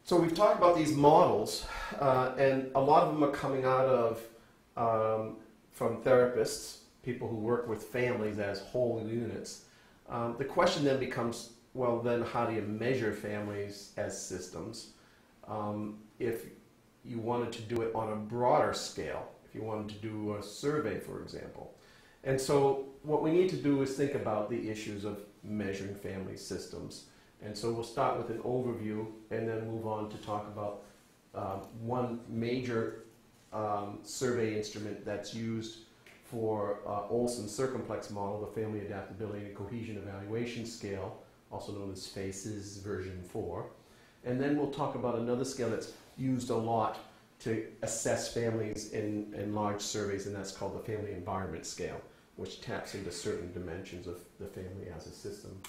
So we've talked about these models, and a lot of them are coming out of from therapists, people who work with families as whole units. The question then becomes, well, then how do you measure families as systems? If you wanted to do it on a broader scale, if you wanted to do a survey, for example. And so what we need to do is think about the issues of measuring family systems. And so we'll start with an overview and then move on to talk about one major survey instrument that's used for Olson's circumplex model, the Family Adaptability and Cohesion Evaluation Scale, also known as FACES version 4. And then we'll talk about another scale that's used a lot to assess families in large surveys, and that's called the Family Environment Scale, which taps into certain dimensions of the family as a system.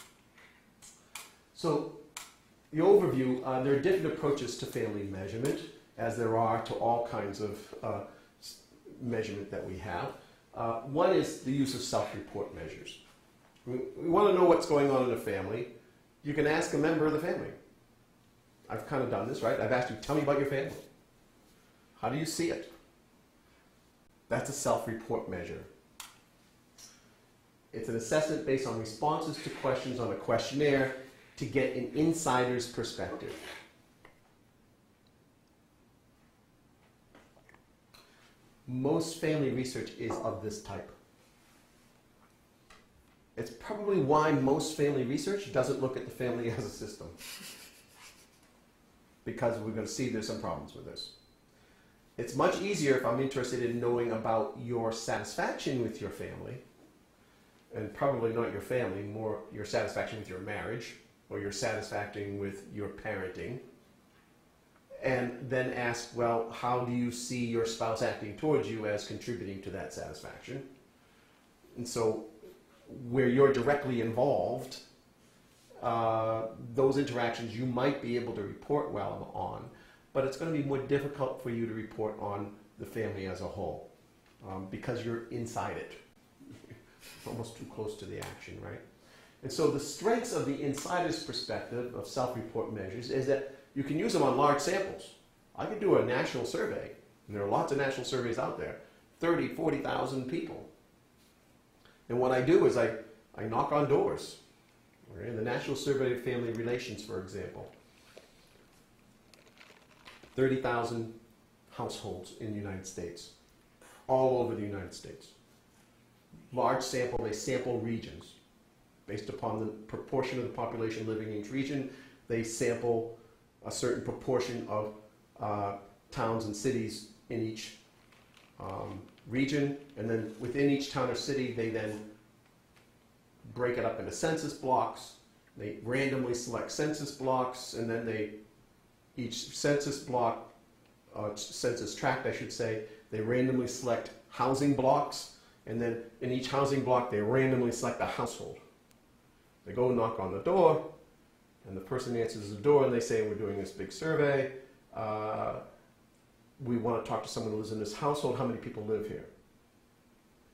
So the overview, there are different approaches to family measurement, as there are to all kinds of measurement that we have. One is the use of self-report measures. We want to know what's going on in a family. You can ask a member of the family. I've kind of done this, right? I've asked you, tell me about your family. How do you see it? That's a self-report measure. It's an assessment based on responses to questions on a questionnaire to get an insider's perspective. Most family research is of this type. It's probably why most family research doesn't look at the family as a system. Because we're going to see there's some problems with this. It's much easier if I'm interested in knowing about your satisfaction with your family, and probably not your family, more your satisfaction with your marriage, or your satisfaction with your parenting, and then ask, well, how do you see your spouse acting towards you as contributing to that satisfaction? And so where you're directly involved, those interactions you might be able to report well on, but it's going to be more difficult for you to report on the family as a whole because you're inside it. Almost too close to the action, right? And so the strengths of the insider's perspective of self-report measures is that you can use them on large samples. I could do a national survey, and there are lots of national surveys out there, 30, 40,000 people. And what I do is I knock on doors. Okay? In the National Survey of Family Relations, for example, 30,000 households in the United States, all over the United States. Large sample, they sample regions. Based upon the proportion of the population living in each region, they sample a certain proportion of towns and cities in each region, and then within each town or city, they then break it up into census blocks. They randomly select census blocks, and then each census block, census tract, I should say, they randomly select housing blocks, and then in each housing block, they randomly select a household. They go knock on the door, and the person answers the door, and they say, we're doing this big survey. We want to talk to someone who lives in this household. How many people live here?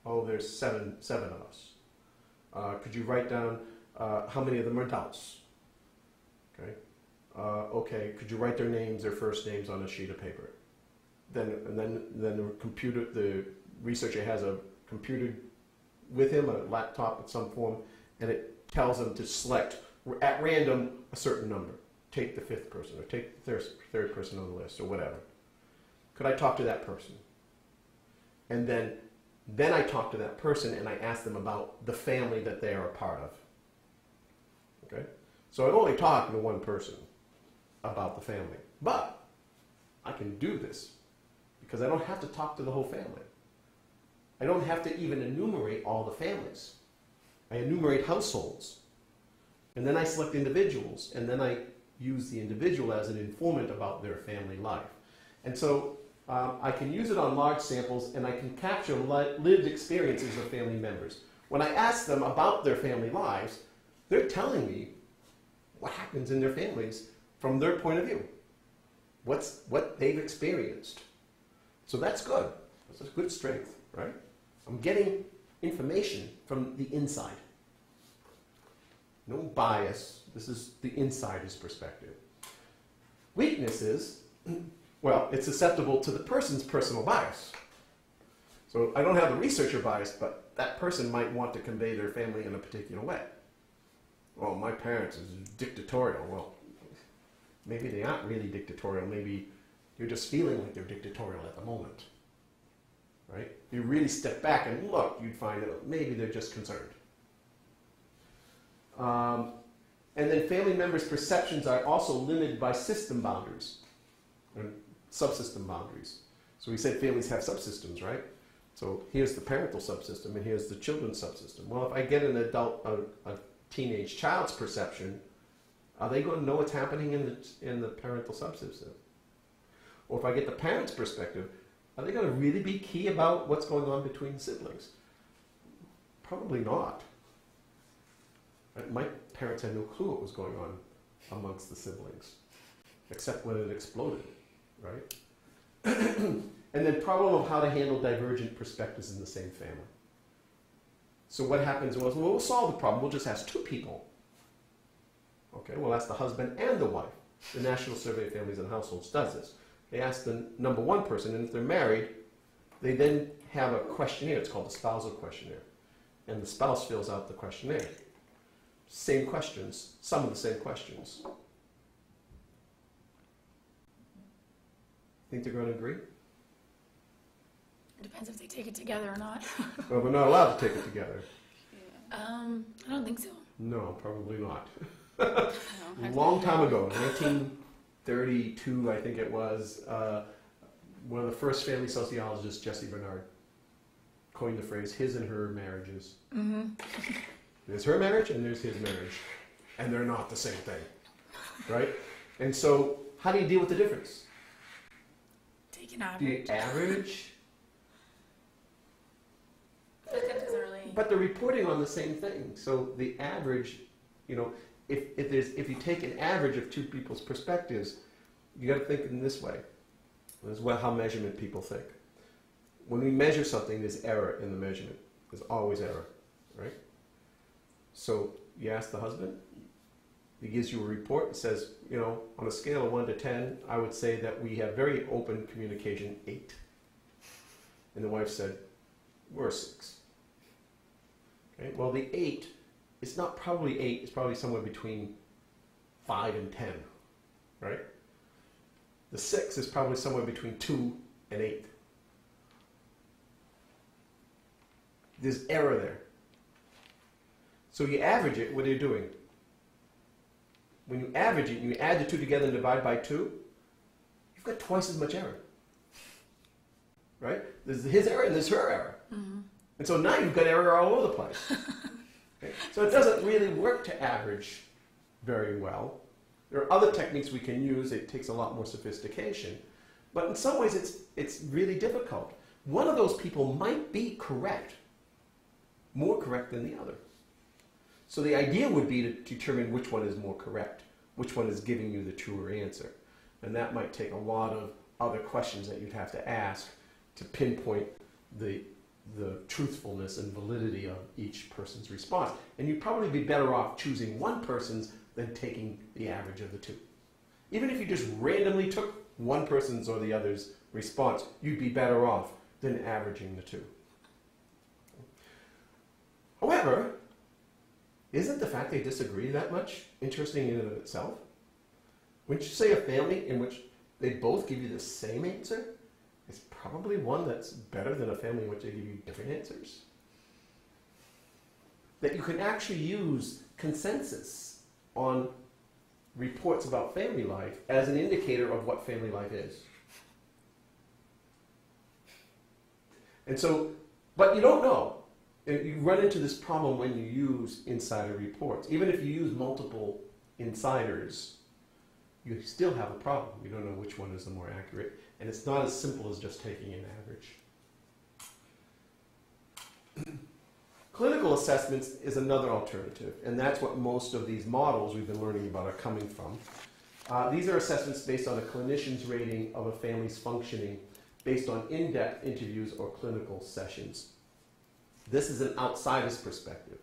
Oh, there's seven of us. Could you write down how many of them are adults? Okay. Okay, could you write their names, their first names on a sheet of paper? Then the researcher has a computer with him, a laptop of some form, and it tells them to select at random a certain number. Take the fifth person, or take the third person on the list, or whatever. Could I talk to that person? And then I talk to that person and I ask them about the family that they are a part of. Okay? So I'm only talking to one person about the family. But I can do this because I don't have to talk to the whole family. I don't have to even enumerate all the families. I enumerate households. And then I select individuals, and then I use the individual as an informant about their family life. And so I can use it on large samples, and I can capture lived experiences of family members. When I ask them about their family lives, they're telling me what happens in their families from their point of view, what they've experienced. So that's good. That's a good strength, right? I'm getting information from the inside. No bias. This is the insider's perspective. Weakness is, well, it's susceptible to the person's personal bias. So I don't have the researcher bias, but that person might want to convey their family in a particular way. Well, my parents is dictatorial. Well, maybe they aren't really dictatorial. Maybe you're just feeling like they're dictatorial at the moment. Right? If you really step back and look, you'd find that maybe they're just concerned. And then family members' perceptions are also limited by system boundaries, or subsystem boundaries. So we said families have subsystems, right? So here's the parental subsystem, and here's the children's subsystem. Well, if I get an adult, a teenage child's perception, are they going to know what's happening in the parental subsystem? Or if I get the parent's perspective, are they going to really be key about what's going on between siblings? Probably not. My parents had no clue what was going on amongst the siblings, except when it exploded, right? And then problem of how to handle divergent perspectives in the same family. So what happens was, well, we'll solve the problem. We'll just ask two people. Okay, we'll ask the husband and the wife. The National Survey of Families and Households does this. They ask the number one person, and if they're married, they then have a questionnaire. It's called the spousal questionnaire. And the spouse fills out the questionnaire. Same questions, some of the same questions. Think they're going to agree? It depends if they take it together or not. Well, they're not allowed to take it together. I don't think so. No, probably not. No, Long time ago, 1932, I think it was, one of the first family sociologists, Jesse Bernard, coined the phrase, his and her marriages. Mm-hmm. There's her marriage and there's his marriage. And they're not the same thing. Right? And so, how do you deal with the difference? Take an average. Do you average? But that doesn't really... But they're reporting on the same thing. So the average, you know, if you take an average of two people's perspectives, you got to think in this way. This is how measurement people think. When we measure something, there's error in the measurement. There's always error, right? So you ask the husband, he gives you a report, it says, you know, on a scale of 1 to 10, I would say that we have very open communication, 8. And the wife said, we're a 6. Okay? Well, the 8, it's not probably 8, it's probably somewhere between 5 and 10, right? The 6 is probably somewhere between 2 and 8. There's error there. So you average it, what are you doing? When you average it and you add the two together and divide by 2, you've got twice as much error. Right? There's his error and there's her error. Mm-hmm. And so now you've got error all over the place. Okay? So it doesn't really work to average very well. There are other techniques we can use. It takes a lot more sophistication. But in some ways it's really difficult. One of those people might be correct, more correct than the other. So the idea would be to determine which one is more correct, which one is giving you the truer answer. And that might take a lot of other questions that you'd have to ask to pinpoint the truthfulness and validity of each person's response. And you'd probably be better off choosing one person's than taking the average of the two. Even if you just randomly took one person's or the other's response, you'd be better off than averaging the two. However, isn't the fact they disagree that much interesting in and of itself? Wouldn't you say a family in which they both give you the same answer is probably one that's better than a family in which they give you different answers? That you can actually use consensus on reports about family life as an indicator of what family life is. And so, but you don't know. You run into this problem when you use insider reports. Even if you use multiple insiders, you still have a problem. You don't know which one is the more accurate. And it's not as simple as just taking an average. Clinical assessments is another alternative, and that's what most of these models we've been learning about are coming from. These are assessments based on a clinician's rating of a family's functioning based on in-depth interviews or clinical sessions. This is an outsider's perspective.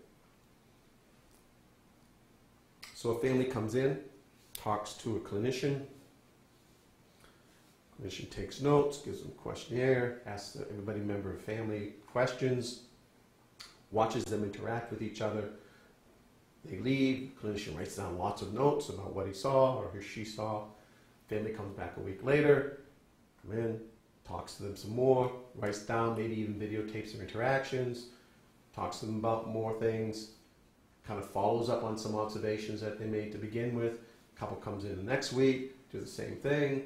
So a family comes in, talks to a clinician, Clinician takes notes, gives them a questionnaire, asks everybody member of family questions, watches them interact with each other. They leave, clinician writes down lots of notes about what he saw or who she saw. Family comes back a week later, come in, talks to them some more, writes down, maybe even videotapes their interactions, talks to them about more things, kind of follows up on some observations that they made to begin with. Couple comes in the next week, do the same thing.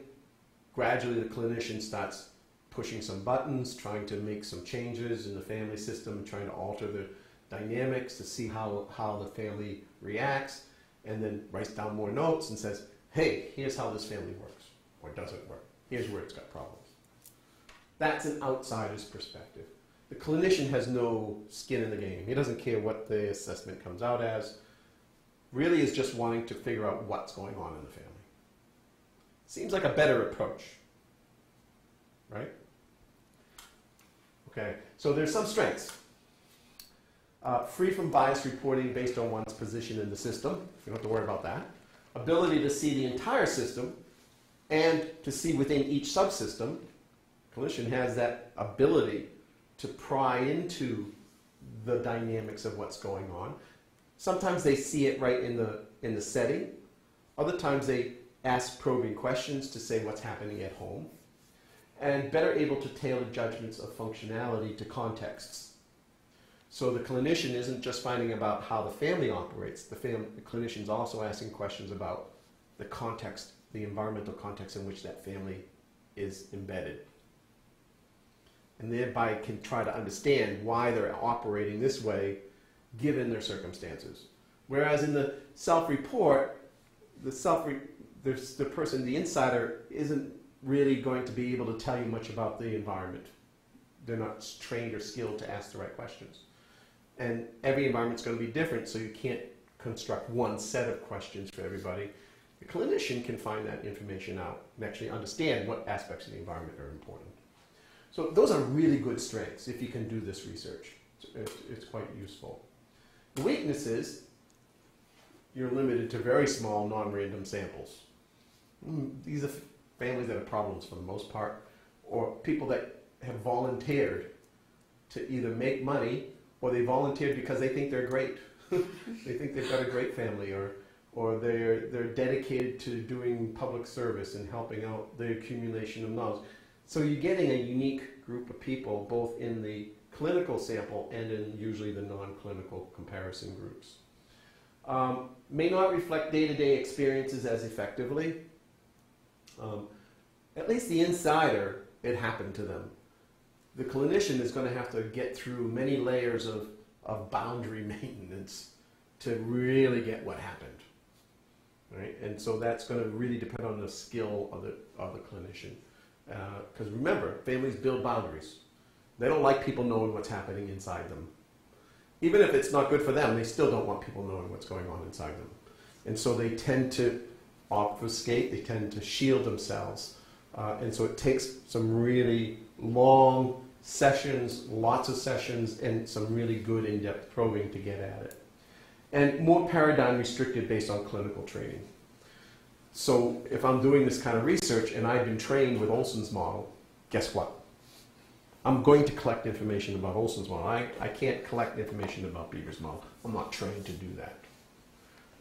Gradually the clinician starts pushing some buttons, trying to make some changes in the family system, trying to alter the dynamics to see how the family reacts, and then writes down more notes and says, hey, here's how this family works, or doesn't work. Here's where it's got problems. That's an outsider's perspective. The clinician has no skin in the game. He doesn't care what the assessment comes out as. Really is just wanting to figure out what's going on in the family. Seems like a better approach, right? Okay, so there's some strengths. Free from bias reporting based on one's position in the system. You don't have to worry about that. Ability to see the entire system and to see within each subsystem. Clinician has that ability to pry into the dynamics of what's going on. Sometimes they see it right in the setting. Other times they ask probing questions to say what's happening at home. And better able to tailor judgments of functionality to contexts. So the clinician isn't just finding about how the family operates. The clinician's also asking questions about the context, the environmental context in which that family is embedded. And thereby can try to understand why they're operating this way given their circumstances. Whereas in the self-report, the person, the insider, isn't really going to be able to tell you much about the environment. They're not trained or skilled to ask the right questions. And every environment's going to be different, so you can't construct one set of questions for everybody. The clinician can find that information out and actually understand what aspects of the environment are important. So those are really good strengths if you can do this research. It's quite useful. The weaknesses, you're limited to very small, non-random samples. These are families that have problems for the most part, or people that have volunteered to either make money or they volunteered because they think they're great. They think they've got a great family, or they're dedicated to doing public service and helping out the accumulation of knowledge. So you're getting a unique group of people both in the clinical sample and in usually the non-clinical comparison groups. May not reflect day-to-day experiences as effectively. At least the insider, it happened to them. The clinician is going to have to get through many layers of boundary maintenance to really get what happened, right? And so that's going to really depend on the skill of the clinician. Because remember, families build boundaries. They don't like people knowing what's happening inside them. Even if it's not good for them, they still don't want people knowing what's going on inside them. And so they tend to obfuscate, they tend to shield themselves. And so it takes some really long sessions, lots of sessions, and some really good in-depth probing to get at it. And more paradigm restricted based on clinical training. So if I'm doing this kind of research and I've been trained with Olson's model, guess what? I'm going to collect information about Olson's model. I can't collect information about Beaver's model. I'm not trained to do that.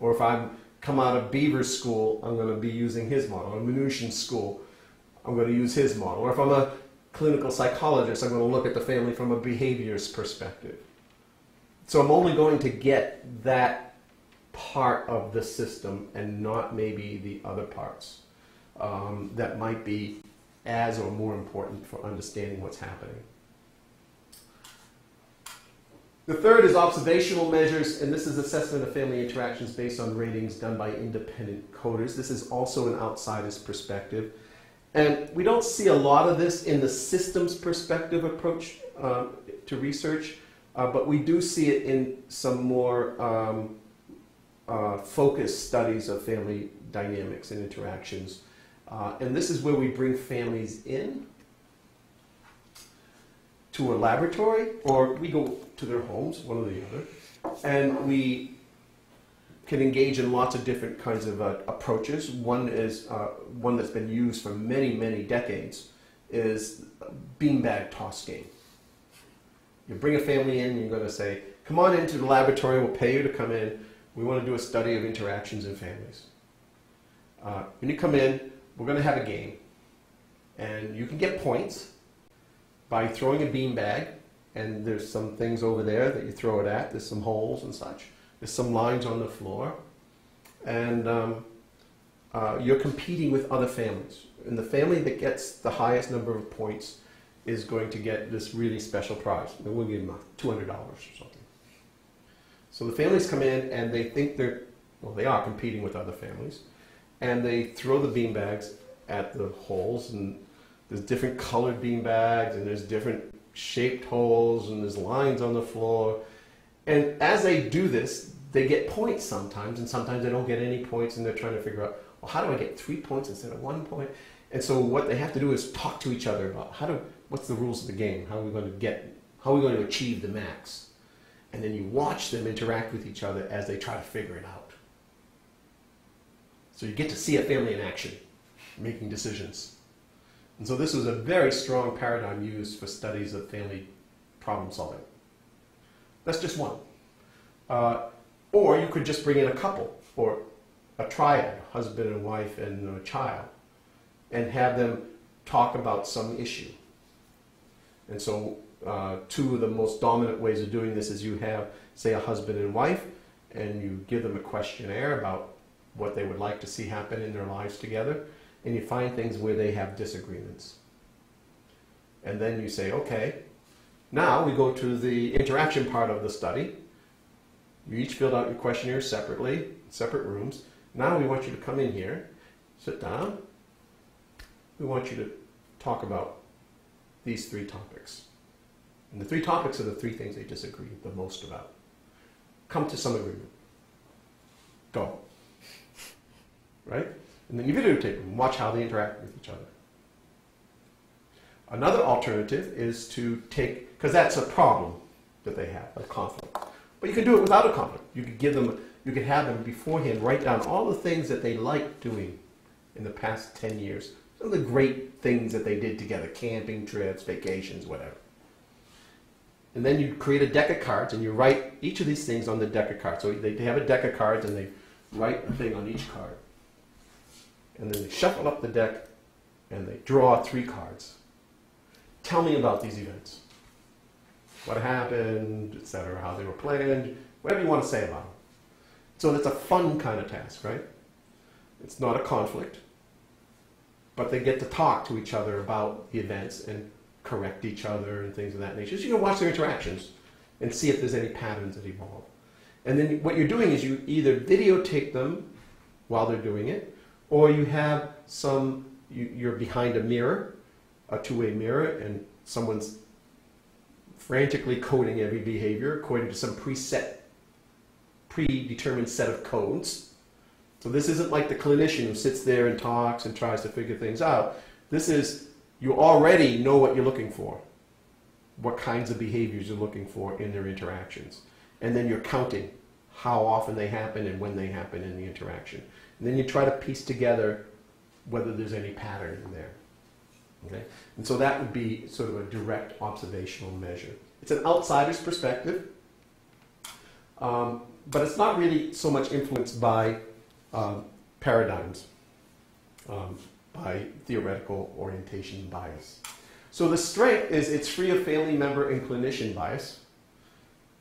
Or if I come out of Beaver's school, I'm going to be using his model. Or Mnuchin's school, I'm going to use his model. Or if I'm a clinical psychologist, I'm going to look at the family from a behaviorist perspective. So I'm only going to get that part of the system and not maybe the other parts that might be as or more important for understanding what's happening. The third is observational measures, and this is assessment of family interactions based on ratings done by independent coders. This is also an outsider's perspective. And we don't see a lot of this in the systems perspective approach to research, but we do see it in some more focused studies of family dynamics and interactions. And this is where we bring families in to a laboratory, or we go to their homes, one or the other, and we can engage in lots of different kinds of approaches. One is one that's been used for many, many decades is beanbag toss game. You bring a family in, you're going to say, come on into the laboratory, we'll pay you to come in. We want to do a study of interactions in families. When you come in, we're going to have a game. And you can get points by throwing a beanbag, and there's some things over there that you throw it at. There's some holes and such. There's some lines on the floor. And you're competing with other families. And the family that gets the highest number of points is going to get this really special prize. And we'll give them $200 or something. So the families come in and they think they are competing with other families. And they throw the beanbags at the holes, and there's different colored beanbags, and there's different shaped holes, and there's lines on the floor. And as they do this, they get points sometimes, and sometimes they don't get any points, and they're trying to figure out, well, how do I get 3 points instead of 1 point? And so what they have to do is talk to each other about what's the rules of the game? How are we going to achieve the max? And then you watch them interact with each other as they try to figure it out. So you get to see a family in action, making decisions. And so this was a very strong paradigm used for studies of family problem solving. That's just one. Or you could just bring in a couple, or a triad, husband and wife and a child, and have them talk about some issue. And so two of the most dominant ways of doing this is you have, say, a husband and wife, and you give them a questionnaire about what they would like to see happen in their lives together, and you find things where they have disagreements. And then you say, okay, now we go to the interaction part of the study. You each filled out your questionnaire separately, separate rooms. Now we want you to come in here, sit down. We want you to talk about these 3 topics. And the 3 topics are the 3 things they disagree the most about. Come to some agreement. Go. Right? And then you videotape them, watch how they interact with each other. Another alternative is to take, because that's a problem that they have, a conflict. But you can do it without a conflict. You could have them beforehand write down all the things that they liked doing in the past 10 years. Some of the great things that they did together, camping trips, vacations, whatever. And then you create a deck of cards and you write each of these things on the deck of cards. So they have a deck of cards and they write a thing on each card. And then they shuffle up the deck and they draw 3 cards. Tell me about these events. What happened, etc., how they were planned, whatever you want to say about them. So that's a fun kind of task, right? It's not a conflict, but they get to talk to each other about the events and correct each other and things of that nature. So you can watch their interactions and see if there's any patterns that evolve. And then what you're doing is you either videotape them while they're doing it, or you have you're behind a mirror, a 2-way mirror, and someone's frantically coding every behavior according to some predetermined set of codes. So this isn't like the clinician who sits there and talks and tries to figure things out. This is, you already know what you're looking for, what kinds of behaviors you're looking for in their interactions. And then you're counting how often they happen and when they happen in the interaction. And then you try to piece together whether there's any pattern in there. Okay? And so that would be sort of a direct observational measure. It's an outsider's perspective, but it's not really so much influenced by paradigms, by theoretical orientation bias. So the strength is it's free of family member and clinician bias.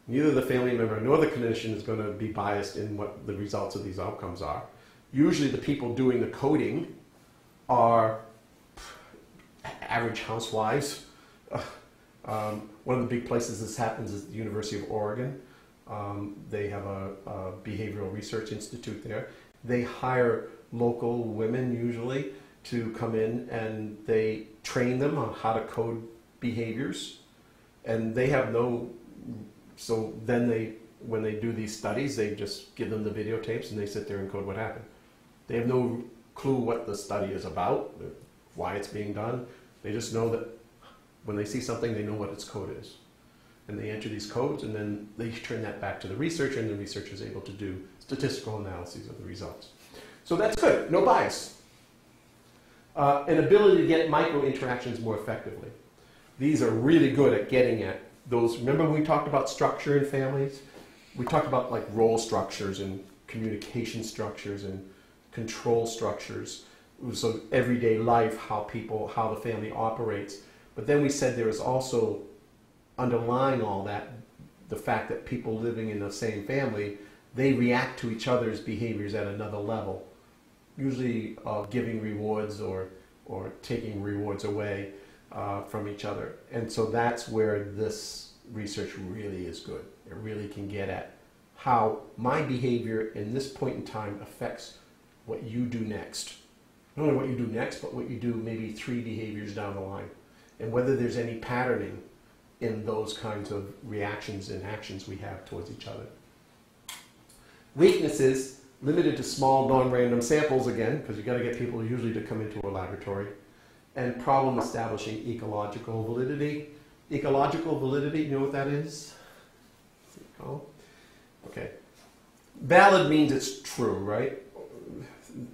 Neither the family member nor the clinician is going to be biased in what the results of these outcomes are. Usually the people doing the coding are average housewives. One of the big places this happens is the University of Oregon. They have a behavioral research institute there. They hire local women usually to come in and they train them on how to code behaviors. And they have so then when they do these studies, they just give them the videotapes and they sit there and code what happened. They have no clue what the study is about, why it's being done. They just know that when they see something, they know what its code is. And they enter these codes, and then they turn that back to the researcher, and the researcher is able to do statistical analyses of the results. So that's good, no bias. An ability to get micro interactions more effectively. These are really good at getting at those. Remember when we talked about structure in families? We talked about like role structures and communication structures and control structures. So everyday life, how the family operates. But then we said there is also underlying all that, the fact that people living in the same family, they react to each other's behaviors at another level, usually giving rewards or taking rewards away from each other. And so that's where this research really is good. It really can get at how my behavior in this point in time affects what you do next. Not only what you do next, but what you do maybe 3 behaviors down the line. And whether there's any patterning in those kinds of reactions and actions we have towards each other. Weaknesses, limited to small, non-random samples again, because you've got to get people usually to come into a laboratory. And problem establishing ecological validity. Ecological validity, you know what that is? Oh, okay. Valid means it's true, right?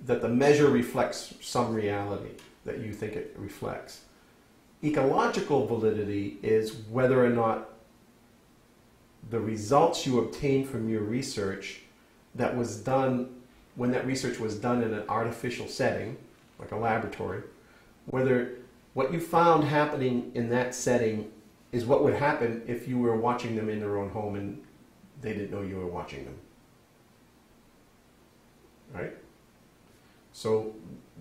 That the measure reflects some reality that you think it reflects. Ecological validity is whether or not the results you obtain from your research that was done, when that research was done in an artificial setting, like a laboratory, whether what you found happening in that setting is what would happen if you were watching them in their own home and they didn't know you were watching them. Right? So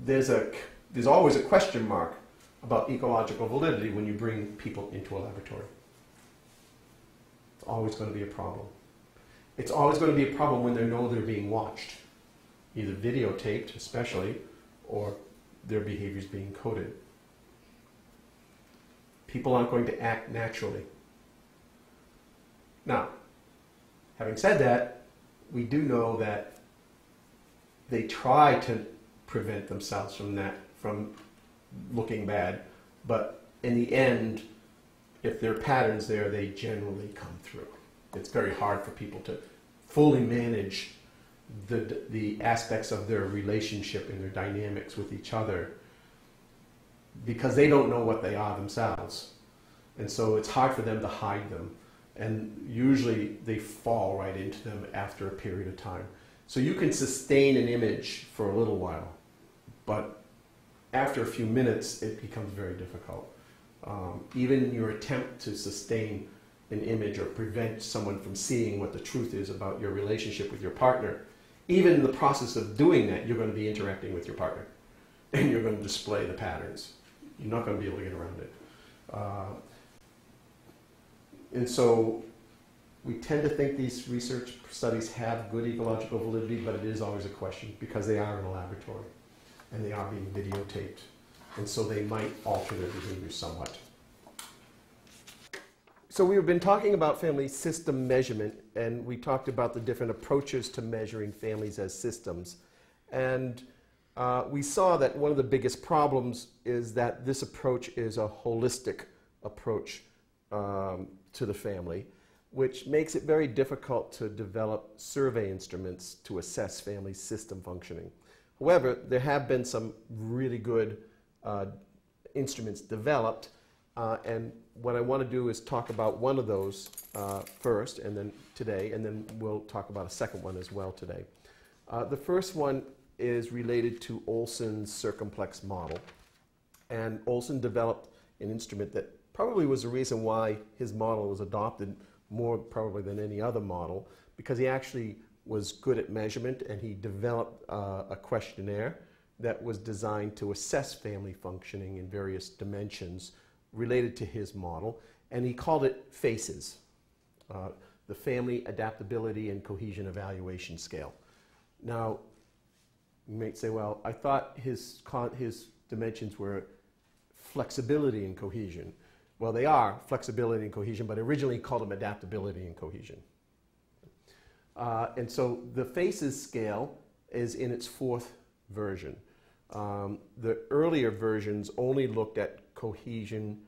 there's always a question mark about ecological validity when you bring people into a laboratory. It's always going to be a problem. It's always going to be a problem when they know they're being watched, either videotaped especially, or their behaviors being coded. People aren't going to act naturally. Now, having said that, we do know that they try to prevent themselves from looking bad, but in the end, if there are patterns there, they generally come through. It's very hard for people to fully manage the aspects of their relationship and their dynamics with each other because they don't know what they are themselves. And so it's hard for them to hide them. And usually they fall right into them after a period of time. So you can sustain an image for a little while, but after a few minutes, it becomes very difficult. Even in your attempt to sustain an image or prevent someone from seeing what the truth is about your relationship with your partner, even in the process of doing that, you're going to be interacting with your partner. And you're going to display the patterns. You're not going to be able to get around it. And so we tend to think these research studies have good ecological validity, but it is always a question because they are in a laboratory and they are being videotaped. And so they might alter their behavior somewhat. So we've been talking about family system measurement, and we talked about the different approaches to measuring families as systems. And we saw that one of the biggest problems is that this approach is a holistic approach to the family, which makes it very difficult to develop survey instruments to assess family system functioning. However, there have been some really good instruments developed, and what I want to do is talk about one of those first, and then today, and then we'll talk about a second one as well today. The first one is related to Olson's circumplex model, and Olson developed an instrument that probably was the reason why his model was adopted more probably than any other model, because he actually was good at measurement, and he developed a questionnaire that was designed to assess family functioning in various dimensions related to his model, and he called it FACES, the Family Adaptability and Cohesion Evaluation Scale. Now, you might say, well, I thought his dimensions were flexibility and cohesion. Well, they are flexibility and cohesion, but originally he called them adaptability and cohesion. And so the FACES scale is in its 4th version. The earlier versions only looked at cohesion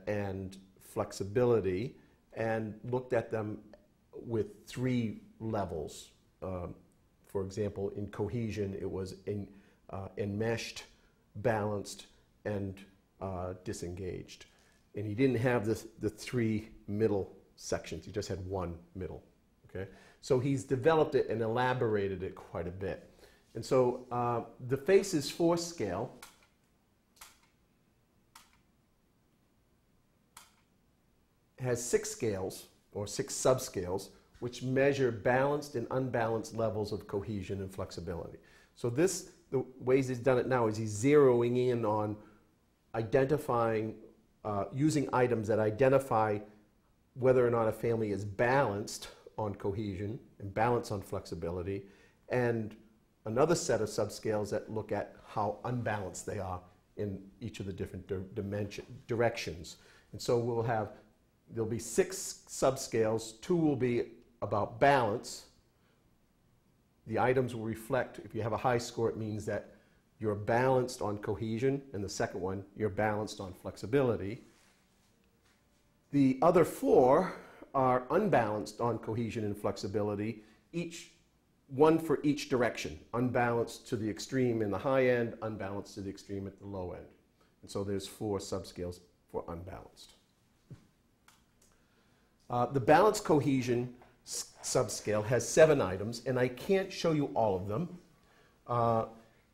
and flexibility, and looked at them with 3 levels. For example, in cohesion, it was enmeshed, balanced, and disengaged. And he didn't have the 3 middle sections. He just had 1 middle. Okay? So he's developed it and elaborated it quite a bit. And so the FACES force scale has 6 scales, or 6 subscales, which measure balanced and unbalanced levels of cohesion and flexibility. So the ways he's done it now is he's zeroing in on identifying, using items that identify whether or not a family is balanced on cohesion and balanced on flexibility, and another set of subscales that look at how unbalanced they are in each of the different directions. And so there'll be 6 subscales. 2 will be about balance. The items will reflect, if you have a high score, it means that you're balanced on cohesion, and the second one, you're balanced on flexibility. The other 4 are unbalanced on cohesion and flexibility, one for each direction. Unbalanced to the extreme in the high end, unbalanced to the extreme at the low end. And so there's 4 subscales for unbalanced. The balanced cohesion subscale has 7 items, and I can't show you all of them.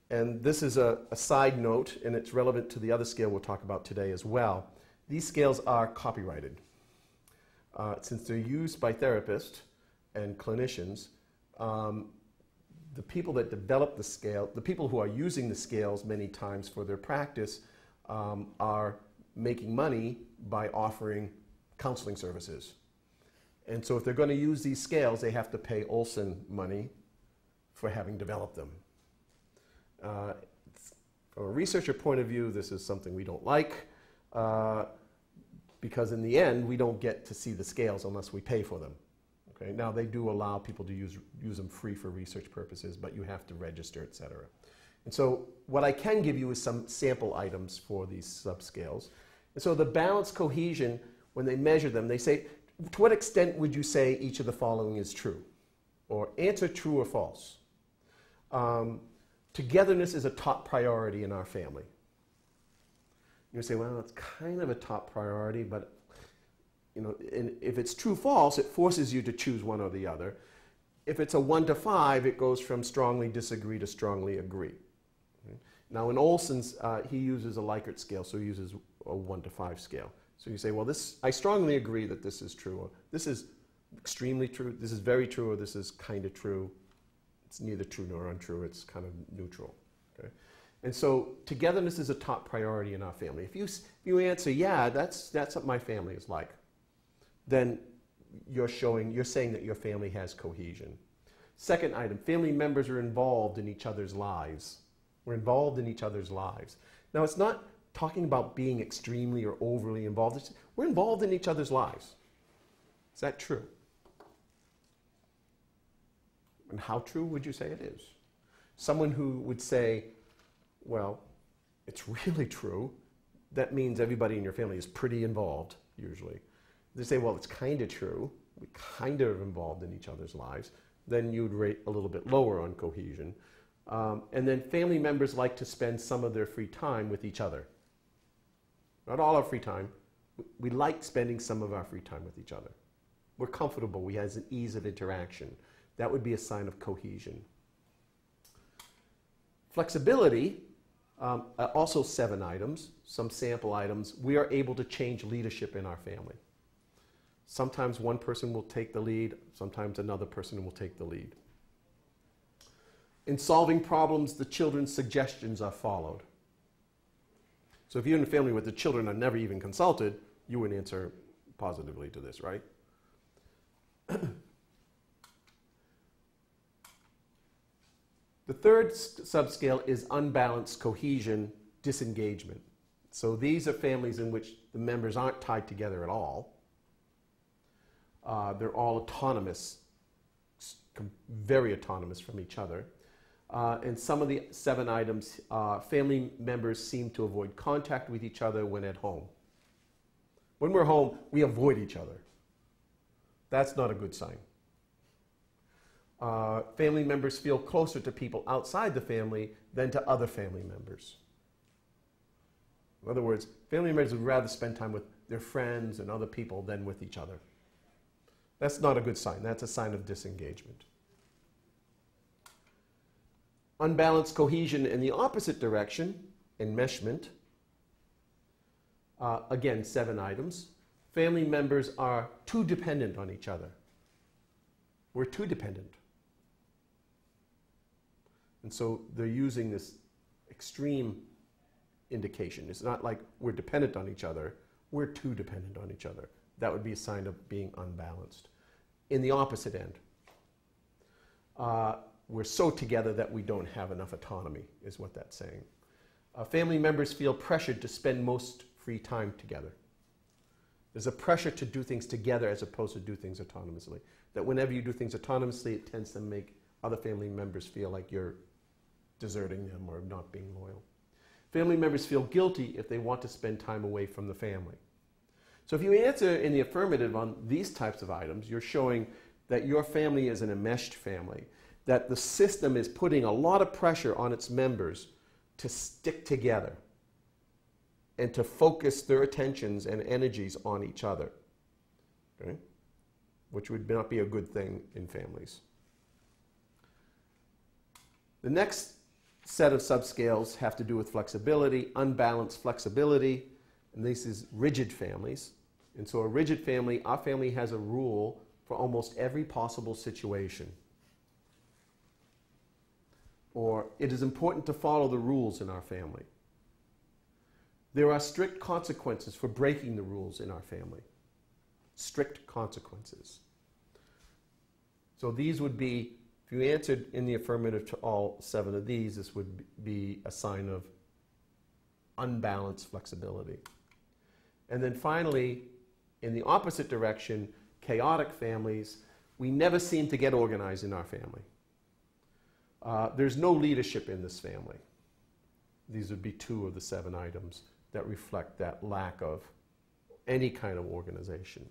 And this is a side note, and it's relevant to the other scale we'll talk about today as well. These scales are copyrighted. Since they're used by therapists and clinicians, the people that develop the scale, the people who are using the scales many times for their practice, are making money by offering counseling services. And so if they're going to use these scales, they have to pay Olson money for having developed them. From a researcher point of view, this is something we don't like, because in the end, we don't get to see the scales unless we pay for them. Okay? Now, they do allow people to use them free for research purposes, but you have to register, et cetera. And so what I can give you is some sample items for these subscales. And so the balanced cohesion, when they measure them, they say, to what extent would you say each of the following is true? Or answer true or false. Togetherness is a top priority in our family. You say, well, it's kind of a top priority, but if it's true false, it forces you to choose one or the other. If it's a 1 to 5, it goes from strongly disagree to strongly agree. Now in Olson's, he uses a Likert scale, so he uses a 1 to 5 scale. So you say, well, I strongly agree that this is true, or this is extremely true, this is very true, or this is kind of true. It's neither true nor untrue, it's kind of neutral. Okay? And so togetherness is a top priority in our family. If you answer, yeah, that's what my family is like, then you're saying that your family has cohesion. Second item, family members are involved in each other's lives. We're involved in each other's lives. Now, it's not talking about being extremely or overly involved. We're involved in each other's lives. Is that true? And how true would you say it is? Someone who would say, well, it's really true, that means everybody in your family is pretty involved, usually. They say, well, it's kind of true, we kind of are involved in each other's lives, then you'd rate a little bit lower on cohesion. And then family members like to spend some of their free time with each other. Not all our free time. We like spending some of our free time with each other. We're comfortable. We have an ease of interaction. That would be a sign of cohesion. Flexibility, also 7 items, some sample items. We are able to change leadership in our family. Sometimes one person will take the lead. Sometimes another person will take the lead. In solving problems, the children's suggestions are followed. So if you're in a family where the children are never even consulted, you would answer positively to this, right? The third subscale is unbalanced cohesion, disengagement. So these are families in which the members aren't tied together at all. They're all autonomous, very autonomous from each other. And some of the 7 items, family members seem to avoid contact with each other when at home. When we're home, we avoid each other. That's not a good sign. Family members feel closer to people outside the family than to other family members. In other words, family members would rather spend time with their friends and other people than with each other. That's not a good sign. That's a sign of disengagement. Unbalanced cohesion in the opposite direction, enmeshment. Again, 7 items. Family members are too dependent on each other. We're too dependent. And so they're using this extreme indication. It's not like we're dependent on each other. We're too dependent on each other. That would be a sign of being unbalanced. In the opposite end, we're so together that we don't have enough autonomy, is what that's saying. Family members feel pressured to spend most free time together. There's a pressure to do things together as opposed to do things autonomously. That whenever you do things autonomously, it tends to make other family members feel like you're deserting them or not being loyal. Family members feel guilty if they want to spend time away from the family. So if you answer in the affirmative on these types of items, you're showing that your family is an enmeshed family, that the system is putting a lot of pressure on its members to stick together and to focus their attentions and energies on each other, okay? Which would not be a good thing in families. The next set of subscales have to do with flexibility, unbalanced flexibility, and this is rigid families. And so a rigid family, our family has a rule for almost every possible situation. Or it is important to follow the rules in our family. There are strict consequences for breaking the rules in our family. Strict consequences. So these would be, if you answered in the affirmative to all 7 of these, this would be a sign of unbalanced flexibility. And then finally, in the opposite direction, chaotic families, we never seem to get organized in our family. There's no leadership in this family. These would be 2 of the 7 items that reflect that lack of any kind of organization.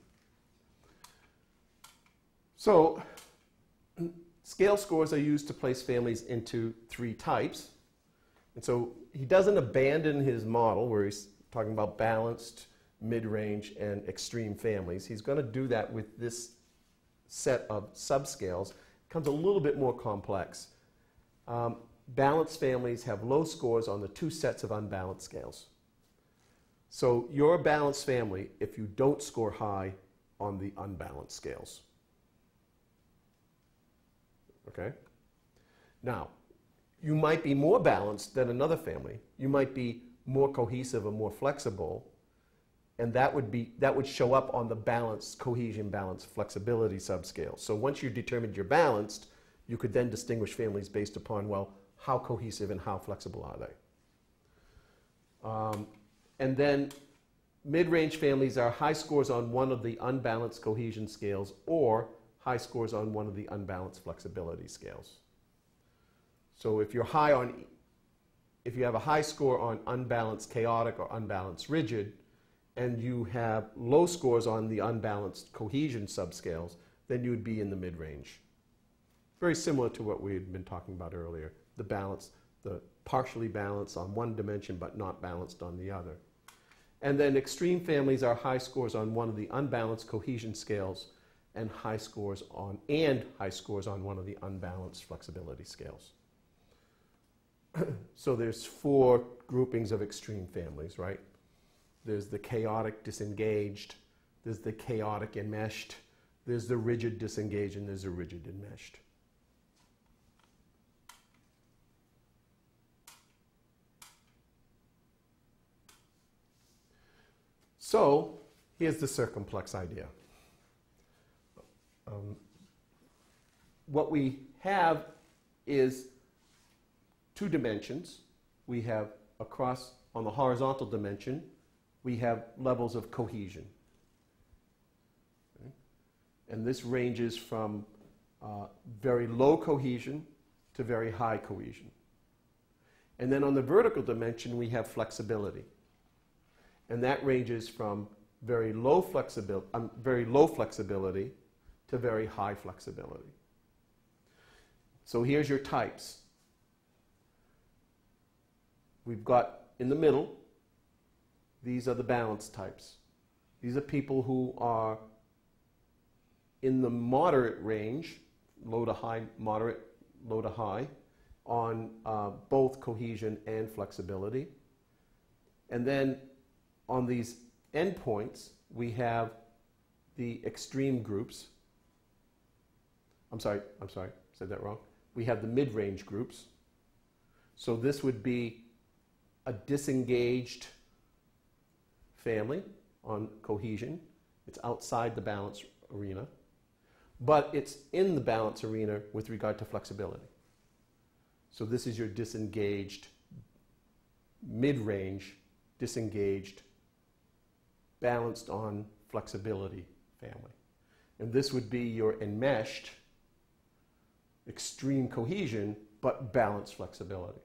So, scale scores are used to place families into 3 types. And so he doesn't abandon his model where he's talking about balanced, mid-range, and extreme families. He's going to do that with this set of subscales. It becomes a little bit more complex. Balanced families have low scores on the 2 sets of unbalanced scales. So you're a balanced family if you don't score high on the unbalanced scales. Okay? Now, you might be more balanced than another family. You might be more cohesive or more flexible, and that would show up on the balance, cohesion, balance, flexibility subscale. So once you determined you're balanced, you could then distinguish families based upon, well, how cohesive and how flexible are they? And then mid-range families are high scores on one of the unbalanced cohesion scales or high scores on one of the unbalanced flexibility scales. So if you're if you have a high score on unbalanced chaotic or unbalanced rigid, and you have low scores on the unbalanced cohesion subscales, then you would be in the mid-range. Very similar to what we had been talking about earlier, the balance, the partially balanced on one dimension but not balanced on the other. And then extreme families are high scores on one of the unbalanced cohesion scales and high scores on one of the unbalanced flexibility scales. So there's 4 groupings of extreme families, right? There's the chaotic disengaged, there's the chaotic enmeshed, there's the rigid disengaged, and there's the rigid enmeshed. So here's the circumplex idea. What we have is 2 dimensions. We have across, on the horizontal dimension, we have levels of cohesion. Okay? And this ranges from very low cohesion to very high cohesion. And then on the vertical dimension, we have flexibility. And that ranges from very low flexibility to very high flexibility. So here's your types. We've got in the middle, these are the balanced types. These are people who are in the moderate range, low to high, moderate, low to high, on both cohesion and flexibility. And then on these endpoints, we have the extreme groups. I'm sorry, said that wrong. We have the mid-range groups. So this would be a disengaged family on cohesion. It's outside the balance arena, but it's in the balance arena with regard to flexibility. So this is your disengaged, mid-range, disengaged, balanced on flexibility family. And this would be your enmeshed, extreme cohesion, but balanced flexibility.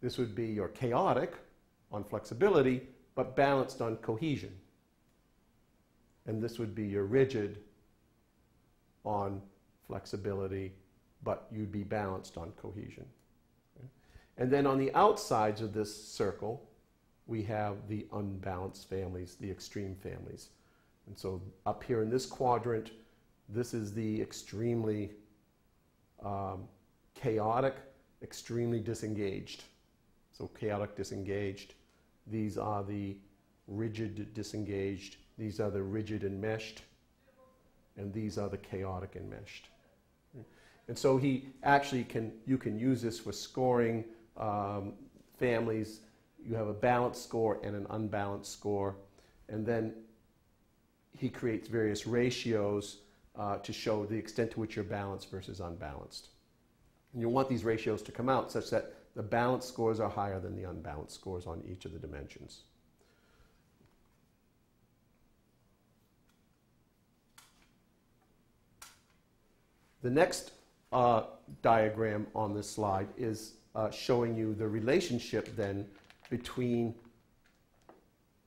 This would be your chaotic on flexibility, but balanced on cohesion. And this would be your rigid on flexibility, but you'd be balanced on cohesion. Okay? And then on the outsides of this circle, we have the unbalanced families, the extreme families. And so up here in this quadrant, this is the extremely chaotic, extremely disengaged. So chaotic disengaged. These are the rigid disengaged. These are the rigid enmeshed. And these are the chaotic enmeshed. And so he actually you can use this for scoring families. You have a balanced score and an unbalanced score. And then he creates various ratios to show the extent to which you're balanced versus unbalanced. And you want these ratios to come out such that the balanced scores are higher than the unbalanced scores on each of the dimensions. The next diagram on this slide is showing you the relationship then between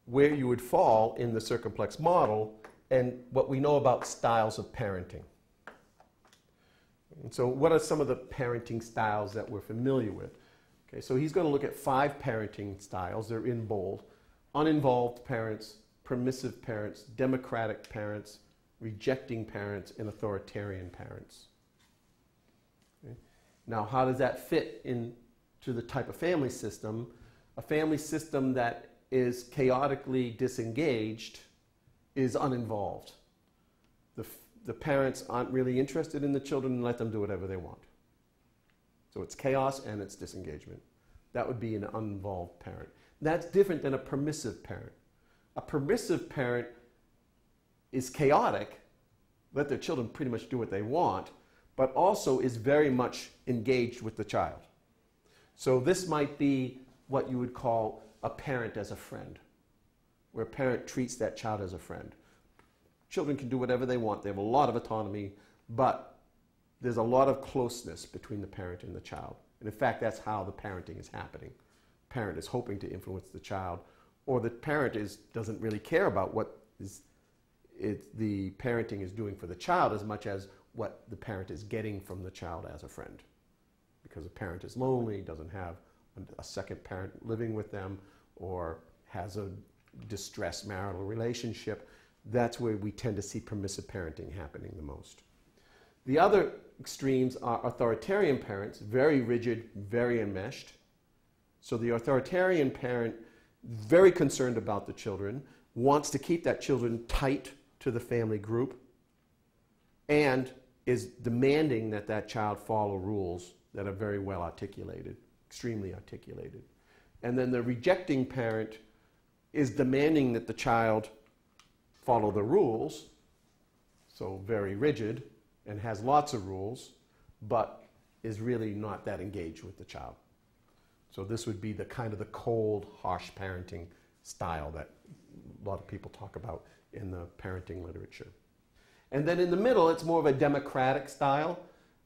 where you would fall in the circumplex model and what we know about styles of parenting. And so what are some of the parenting styles that we're familiar with? Okay, so he's going to look at 5 parenting styles. They're in bold. Uninvolved parents, permissive parents, democratic parents, rejecting parents, and authoritarian parents. Okay. Now, how does that fit into the type of family system? A family system that is chaotically disengaged is uninvolved. The parents aren't really interested in the children and let them do whatever they want. So it's chaos and it's disengagement. That would be an uninvolved parent. That's different than a permissive parent. A permissive parent is chaotic, let their children pretty much do what they want, but also is very much engaged with the child. So this might be what you would call a parent as a friend, where a parent treats that child as a friend. Children can do whatever they want. They have a lot of autonomy, but there's a lot of closeness between the parent and the child. And in fact, that's how the parenting is happening. The parent is hoping to influence the child, or the parent doesn't really care about what the parenting is doing for the child as much as what the parent is getting from the child as a friend. Because the parent is lonely, doesn't have a second parent living with them, or has a distressed marital relationship. That's where we tend to see permissive parenting happening the most. The other extremes are authoritarian parents, very rigid, very enmeshed. So the authoritarian parent, very concerned about the children, wants to keep that children tight to the family group, and is demanding that that child follow rules that are very well articulated, extremely articulated. And then the rejecting parent is demanding that the child follow the rules, so very rigid, and has lots of rules, but is really not that engaged with the child. So this would be the kind of the cold, harsh parenting style that a lot of people talk about in the parenting literature. And then in the middle, it's more of a democratic style,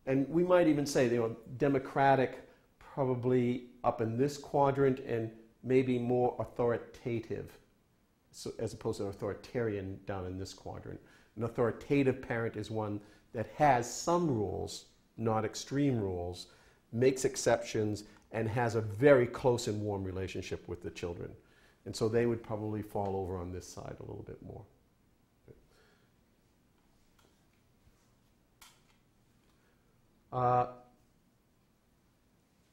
and we might even say, democratic probably up in this quadrant and maybe more authoritative, so as opposed to authoritarian down in this quadrant. An authoritative parent is one that has some rules, not extreme rules, makes exceptions, and has a very close and warm relationship with the children. And so they would probably fall over on this side a little bit more.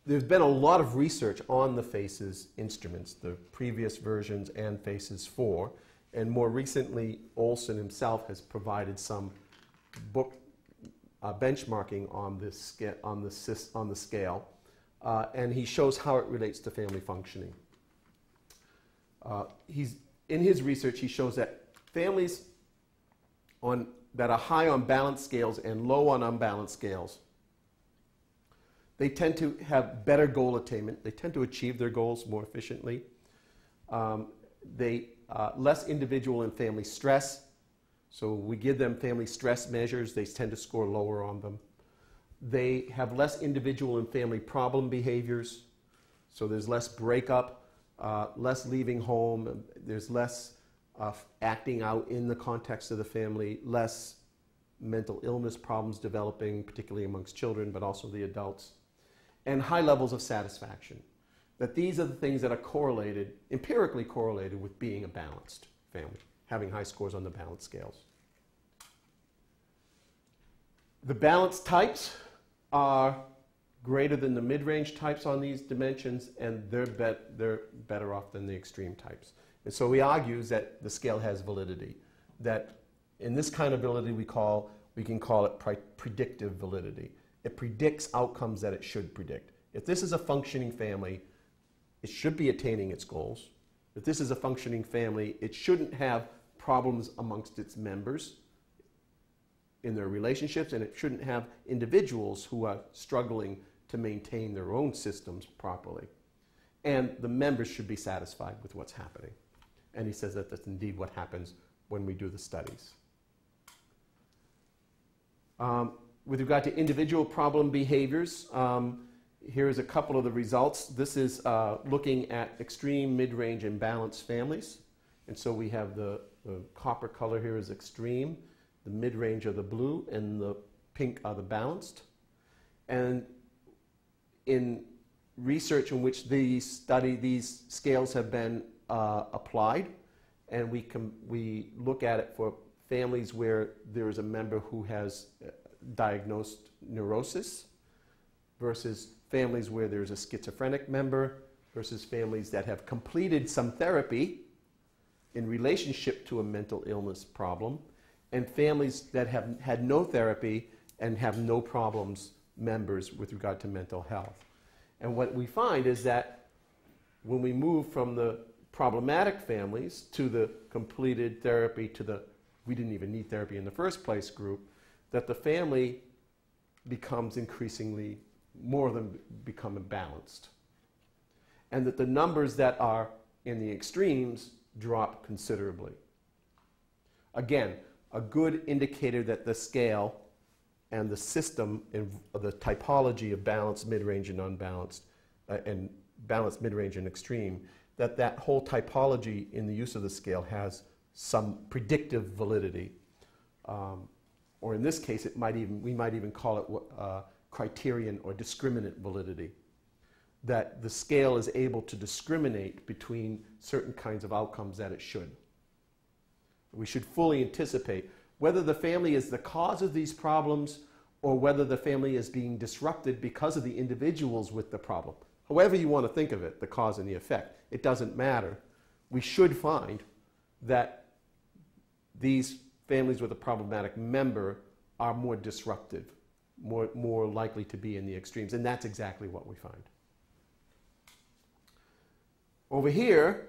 There's been a lot of research on the FACES instruments, the previous versions and FACES 4, and more recently Olson himself has provided some book benchmarking on this on the scale, and he shows how it relates to family functioning. In his research, he shows that families that are high on balance scales and low on unbalanced scales, they tend to have better goal attainment. They tend to achieve their goals more efficiently. Less individual and family stress. So we give them family stress measures. They tend to score lower on them. They have less individual and family problem behaviors. So there's less breakup, less leaving home. There's less acting out in the context of the family, less mental illness problems developing, particularly amongst children, but also the adults. And high levels of satisfaction. That these are the things that are correlated, empirically correlated with being a balanced family, having high scores on the balance scales. The balanced types are greater than the mid-range types on these dimensions, and they're better off than the extreme types. And so he argues that the scale has validity, that in this kind of validity we can call it predictive validity. It predicts outcomes that it should predict. If this is a functioning family, it should be attaining its goals. If this is a functioning family, it shouldn't have problems amongst its members in their relationships, and it shouldn't have individuals who are struggling to maintain their own systems properly. And the members should be satisfied with what's happening. And he says that that's indeed what happens when we do the studies. With regard to individual problem behaviors, here's a couple of the results. This is looking at extreme, mid-range, and balanced families. And so we have the copper color here is extreme, the mid-range are the blue, and the pink are the balanced. And in research in which these scales have been applied, and we look at it for families where there is a member who has diagnosed neurosis versus families where there's a schizophrenic member versus families that have completed some therapy in relationship to a mental illness problem, and families that have had no therapy and have no problems members with regard to mental health. And what we find is that when we move from the problematic families to the completed therapy to the we didn't even need therapy in the first place group, that the family becomes increasingly more than become balanced. And that the numbers that are in the extremes drop considerably. Again, a good indicator that the scale and the system, the typology of balanced, mid-range, and unbalanced, and balanced, mid-range, and extreme, that whole typology in the use of the scale has some predictive validity. Or in this case, we might even call it criterion or discriminant validity. That the scale is able to discriminate between certain kinds of outcomes that it should. We should fully anticipate whether the family is the cause of these problems or whether the family is being disrupted because of the individuals with the problem. However you want to think of it, the cause and the effect, it doesn't matter. We should find that these families with a problematic member are more disruptive, more likely to be in the extremes, and that's exactly what we find. Over here,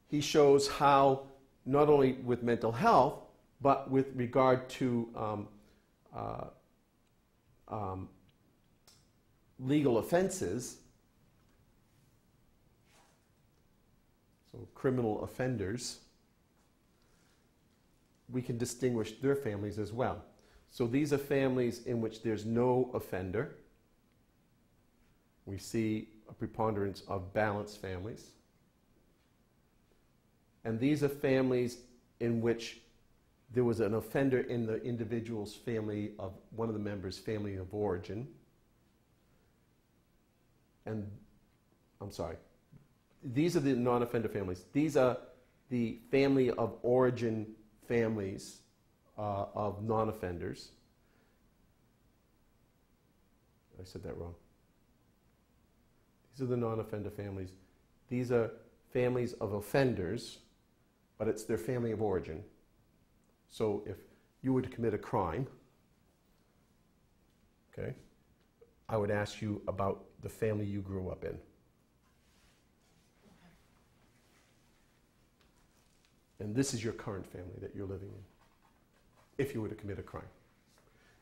he shows how, not only with mental health, but with regard to legal offenses, so criminal offenders, we can distinguish their families as well. So these are families in which there's no offender. We see a preponderance of balanced families. And these are families in which there was an offender in the individual's family of one of the members' family of origin. And, I'm sorry, these are the non-offender families. These are the family of origin families of non-offenders. I said that wrong. These are the non-offender families. These are families of offenders, but it's their family of origin. So if you were to commit a crime, okay, I would ask you about the family you grew up in. And this is your current family that you're living in, if you were to commit a crime.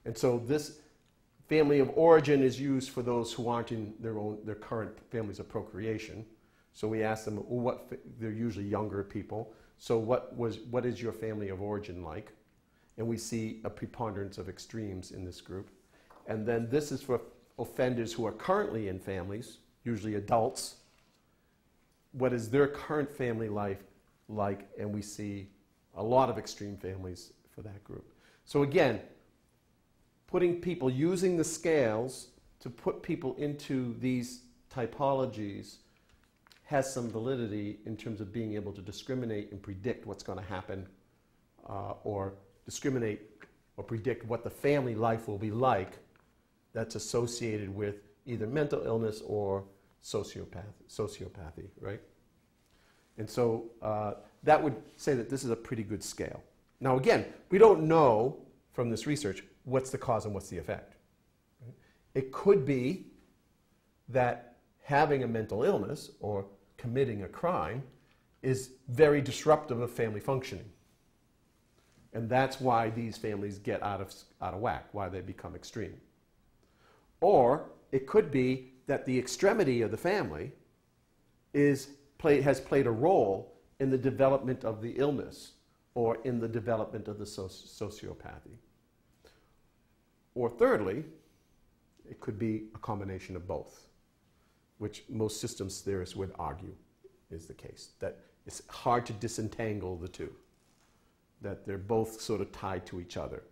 And so this family of origin is used for those who aren't in their current families of procreation. So we ask them, well, they're usually younger people. So what is your family of origin like? And we see a preponderance of extremes in this group. And then this is for offenders who are currently in families, usually adults. What is their current family life like? And we see a lot of extreme families for that group. So again, putting people, using the scales to put people into these typologies has some validity in terms of being able to discriminate and predict what's going to happen, or discriminate or predict what the family life will be like that's associated with either mental illness or sociopathy, right? And so that would say that this is a pretty good scale. Now again, we don't know from this research what's the cause and what's the effect. Right? It could be that having a mental illness or committing a crime is very disruptive of family functioning. And that's why these families get out of whack, why they become extreme. Or it could be that the extremity of the family has played a role in the development of the illness or in the development of the sociopathy. Or thirdly, it could be a combination of both, which most systems theorists would argue is the case, that it's hard to disentangle the two, that they're both sort of tied to each other.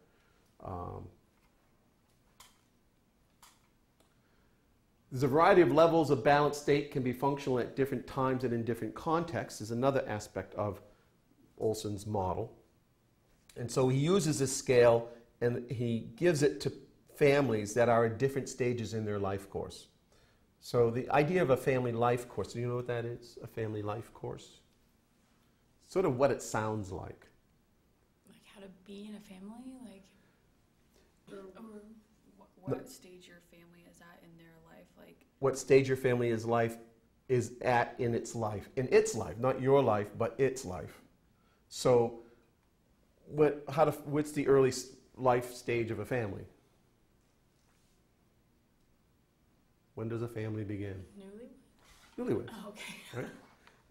There's a variety of levels of balanced state can be functional at different times and in different contexts is another aspect of Olson's model. And so he uses this scale and he gives it to families that are at different stages in their life course. So the idea of a family life course, do you know what that is? A family life course? Sort of what it sounds like. Like how to be in a family? Like, what stage your family is at in their life? Like, what stage your family is at in its life, not your life, but its life. So what's the early life stage of a family? When does a family begin? Newlyweds. Oh, okay. Right?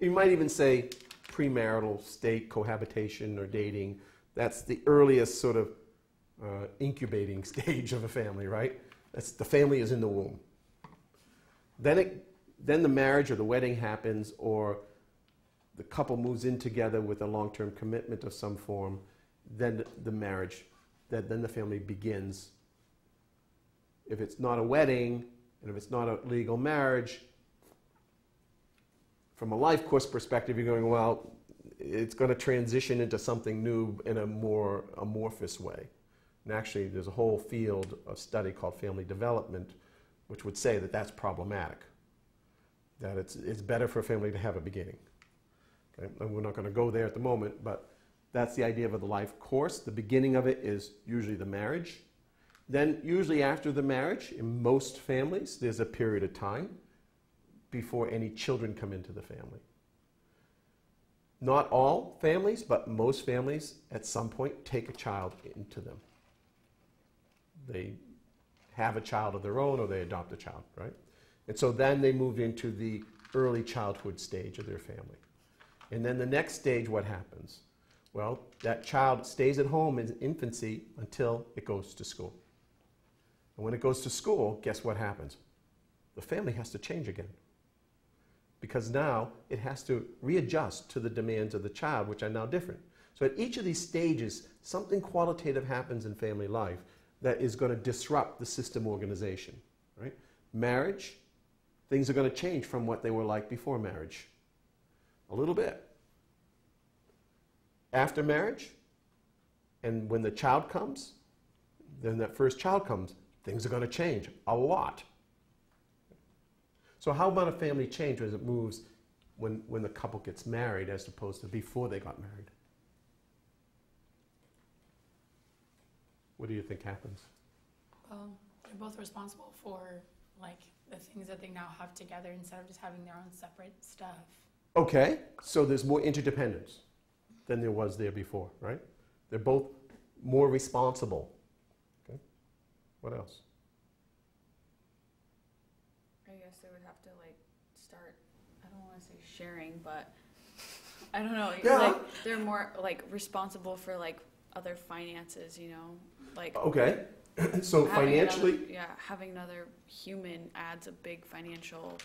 You might even say premarital state, cohabitation or dating. That's the earliest sort of incubating stage of a family, right? The family is in the womb. Then the marriage or the wedding happens, or the couple moves in together with a long-term commitment of some form. Then the marriage, then the family begins. If it's not a wedding, and if it's not a legal marriage, from a life course perspective, you're going, well, it's going to transition into something new in a more amorphous way. And actually, there's a whole field of study called family development, which would say that that's problematic, that it's better for a family to have a beginning. Okay? And we're not going to go there at the moment, but that's the idea of the life course. The beginning of it is usually the marriage. Then usually after the marriage, in most families, there's a period of time before any children come into the family. Not all families, but most families at some point take a child into them. They have a child of their own or they adopt a child, right? And so then they move into the early childhood stage of their family. And then the next stage, what happens? Well, that child stays at home in infancy until it goes to school. And when it goes to school, guess what happens? The family has to change again. Because now it has to readjust to the demands of the child, which are now different. So So at each of these stages, something qualitative happens in family life that is going to disrupt the system organization, right? Marriage, things are going to change from what they were like before marriage. A little bit. After marriage, and when the child comes, then that first child comes, things are going to change a lot. So how about a family change as it moves when the couple gets married as opposed to before they got married? What do you think happens? Well, they're both responsible for like the things that they now have together instead of just having their own separate stuff. Okay, so there's more interdependence than there was there before, right? They're both more responsible. Okay, what else? I guess they would have to like start, I don't want to say sharing, but I don't know. Yeah. Like they're more like responsible for like other finances, you know? Like Okay, so financially, having another human adds a big financial,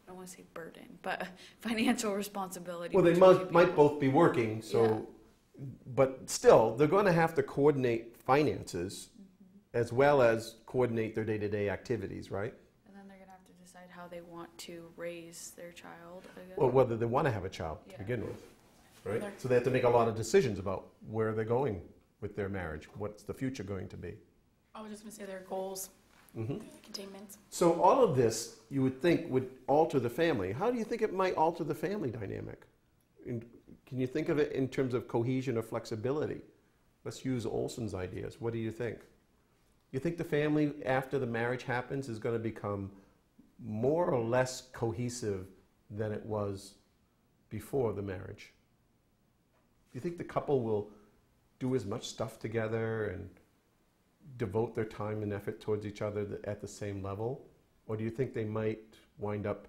I don't want to say burden, but financial responsibility. well, they might both be working, so, but still, they're going to have to coordinate finances as well as coordinate their day-to-day activities, right? And then they're going to have to decide how they want to raise their child, I guess. Well, whether they want to have a child to begin with, right? So they have to make a lot of decisions about where they're going with their marriage. What's the future going to be? I was just going to say their goals, Mm-hmm. their containments. So all of this, you would think, would alter the family. How do you think it might alter the family dynamic? Can you think of it in terms of cohesion or flexibility? Let's use Olson's ideas. What do you think? You think the family, after the marriage happens, is going to become more or less cohesive than it was before the marriage? Do you think the couple will do as much stuff together and devote their time and effort towards each other at the same level? Or do you think they might wind up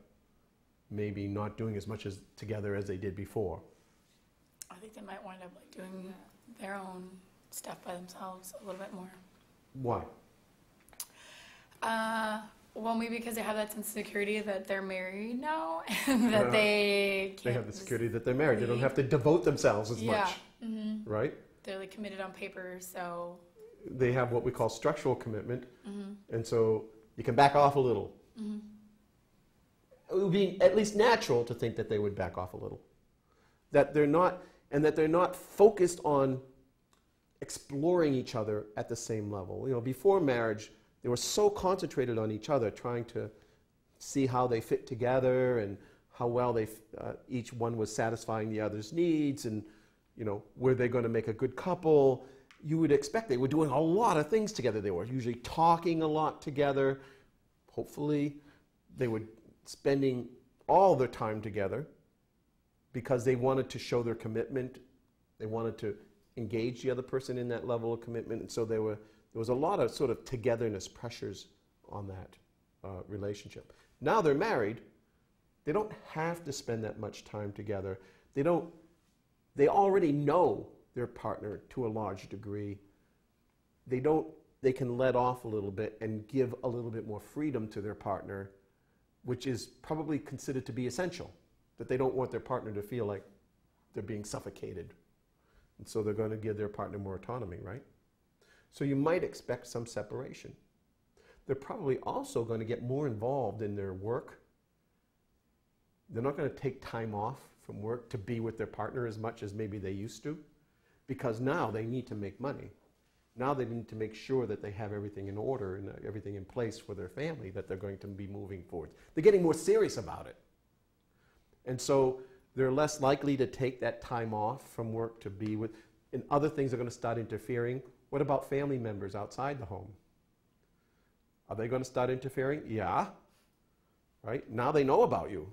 maybe not doing as much as together as they did before? I think they might wind up like doing their own stuff by themselves a little bit more. Why? Well, maybe because they have that sense of security that they're married now and that they can't. They have the security that they're married. They don't have to devote themselves as much, Mm-hmm. right? They're like committed on paper, so. They have what we call structural commitment, Mm-hmm. and so you can back off a little. Mm-hmm. It would be at least natural to think that they would back off a little. That they're not focused on exploring each other at the same level. You know, before marriage, they were so concentrated on each other, trying to see how they fit together and how well each one was satisfying the other's needs, and you know, were they going to make a good couple? You would expect they were doing a lot of things together. They were usually talking a lot together. Hopefully, they were spending all their time together because they wanted to show their commitment. They wanted to engage the other person in that level of commitment. And so there was a lot of sort of togetherness pressures on that relationship. Now they're married. They don't have to spend that much time together. They already know their partner to a large degree. They can let off a little bit and give a little bit more freedom to their partner, which is probably considered to be essential, that they don't want their partner to feel like they're being suffocated. And so they're going to give their partner more autonomy, right? So you might expect some separation. They're probably also going to get more involved in their work. They're not going to take time off from work to be with their partner as much as maybe they used to, because now they need to make money. Now they need to make sure that they have everything in order and everything in place for their family that they're going to be moving forward. They're getting more serious about it. And so they're less likely to take that time off from work to be with, and other things are going to start interfering. What about family members outside the home? Are they going to start interfering? Yeah. Right? Now they know about you.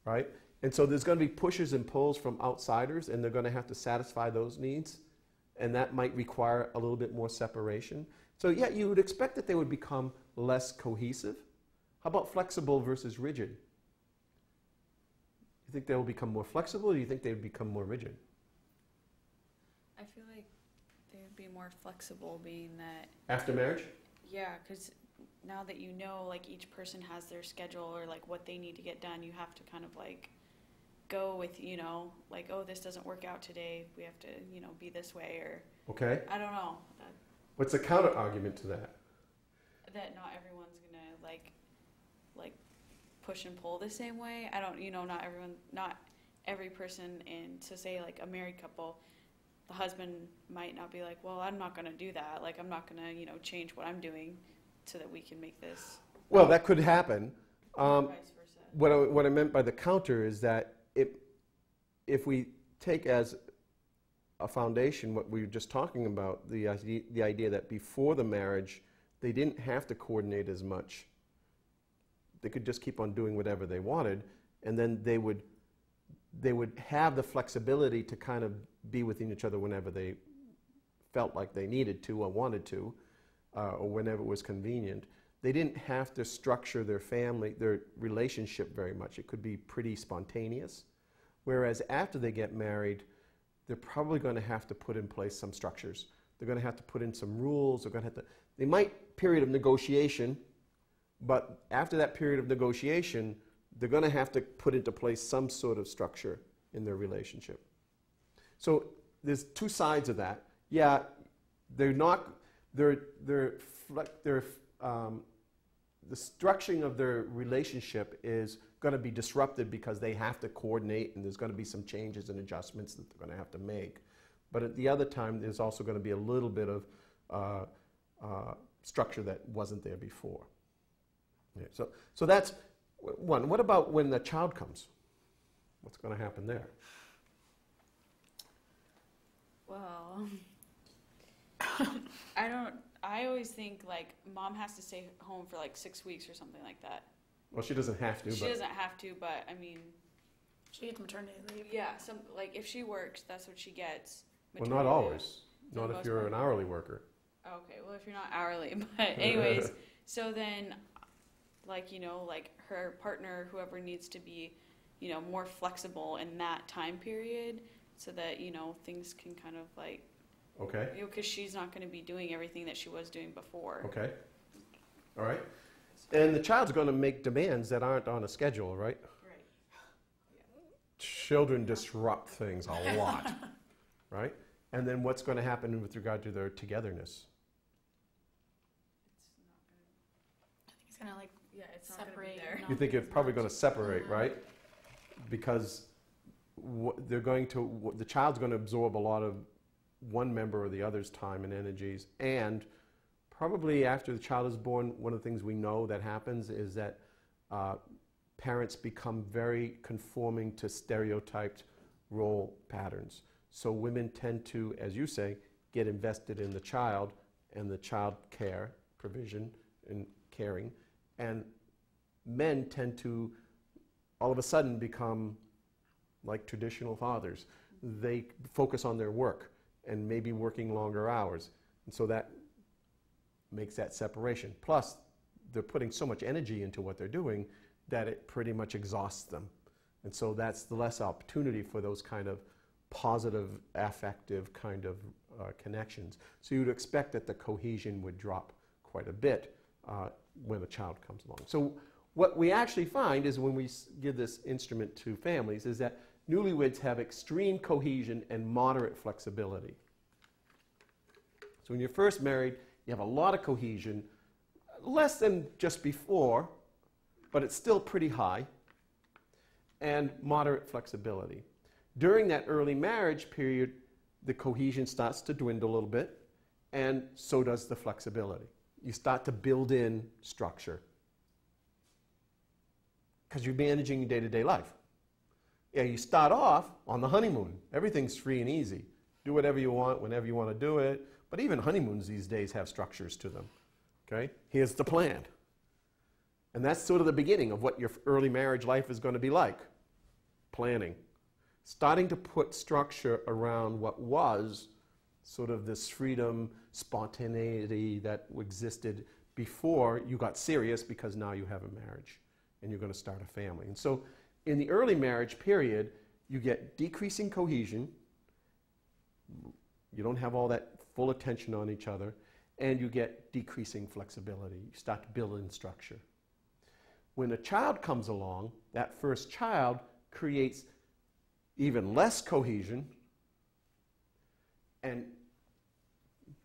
Right? And so there's going to be pushes and pulls from outsiders, and they're going to have to satisfy those needs. And that might require a little bit more separation. So yeah, you would expect that they would become less cohesive. How about flexible versus rigid? You think they will become more flexible, or do you think they would become more rigid? I feel like they would be more flexible, being that, After marriage? yeah, because now that you know, like, each person has their schedule or like what they need to get done, you have to kind of like go with, like, oh, this doesn't work out today, we have to, be this way, or Okay. I don't know. What's the counter argument to that? That not everyone's gonna like push and pull the same way. I don't, not every person in, so say like a married couple, the husband might not be like, well, I'm not gonna do that. Like, I'm not gonna, change what I'm doing so that we can make this. Well, that could happen. Vice versa. What I meant by the counter is that if we take as a foundation what we were just talking about, the idea that before the marriage, they didn't have to coordinate as much. They could just keep on doing whatever they wanted, and then they would have the flexibility to kind of be within each other whenever they felt like they needed to or wanted to, or whenever it was convenient. They didn't have to structure their family, their relationship very much. It could be pretty spontaneous. Whereas after they get married, they're probably going to have to put in place some structures. They're going to have to put in some rules. They're going to have to, they might period of negotiation, but after that period of negotiation, they're going to have to put into place some sort of structure in their relationship. So there's two sides of that. Yeah, they're not, the structuring of their relationship is going to be disrupted because they have to coordinate, and there's going to be some changes and adjustments that they're going to have to make. But at the other time, there's also going to be a little bit of structure that wasn't there before. Yeah, so that's one. What about when the child comes? What's going to happen there? Well, I always think like mom has to stay home for like 6 weeks or something like that. Well, she doesn't have to. She doesn't have to, but I mean, She gets maternity leave. yeah, like if she works, that's what she gets. Well, not always. Not if you're an hourly worker. Okay, well, if you're not hourly, but anyways, so then, like, like her partner, whoever needs to be, more flexible in that time period so that, things can kind of like, Okay. because she's not going to be doing everything that she was doing before. Okay. All right. And the child's going to make demands that aren't on a schedule, right? Right. Children disrupt things a lot, right? And then what's going to happen with regard to their togetherness? I think it's gonna like Yeah, it's not separate. going to be there. You think it's probably going to separate, right? Because the child's going to absorb a lot of one member or the other's time and energies, and probably after the child is born, one of the things we know that happens is that parents become very conforming to stereotyped role patterns. So women tend to, as you say, get invested in the child and the child care, provision and caring, and men tend to all of a sudden become like traditional fathers. They focus on their work and maybe working longer hours, and so that makes that separation. Plus, they're putting so much energy into what they're doing that it pretty much exhausts them. And so that's the less opportunity for those kind of positive, affective kind of connections. So you'd expect that the cohesion would drop quite a bit when a child comes along. So what we actually find is when we give this instrument to families is that newlyweds have extreme cohesion and moderate flexibility. So when you're first married, you have a lot of cohesion, less than just before, but it's still pretty high, and moderate flexibility. During that early marriage period, the cohesion starts to dwindle a little bit, and so does the flexibility. You start to build in structure because you're managing your day-to-day life. Yeah, you start off on the honeymoon. Everything's free and easy. Do whatever you want, whenever you want to do it. But even honeymoons these days have structures to them. Okay? Here's the plan. And that's sort of the beginning of what your early marriage life is going to be like. Planning. Starting to put structure around what was sort of this freedom, spontaneity that existed before you got serious, because now you have a marriage and you're going to start a family. And so in the early marriage period, you get decreasing cohesion. You don't have all that full attention on each other, and you get decreasing flexibility. You start to build in structure. When a child comes along, that first child creates even less cohesion, and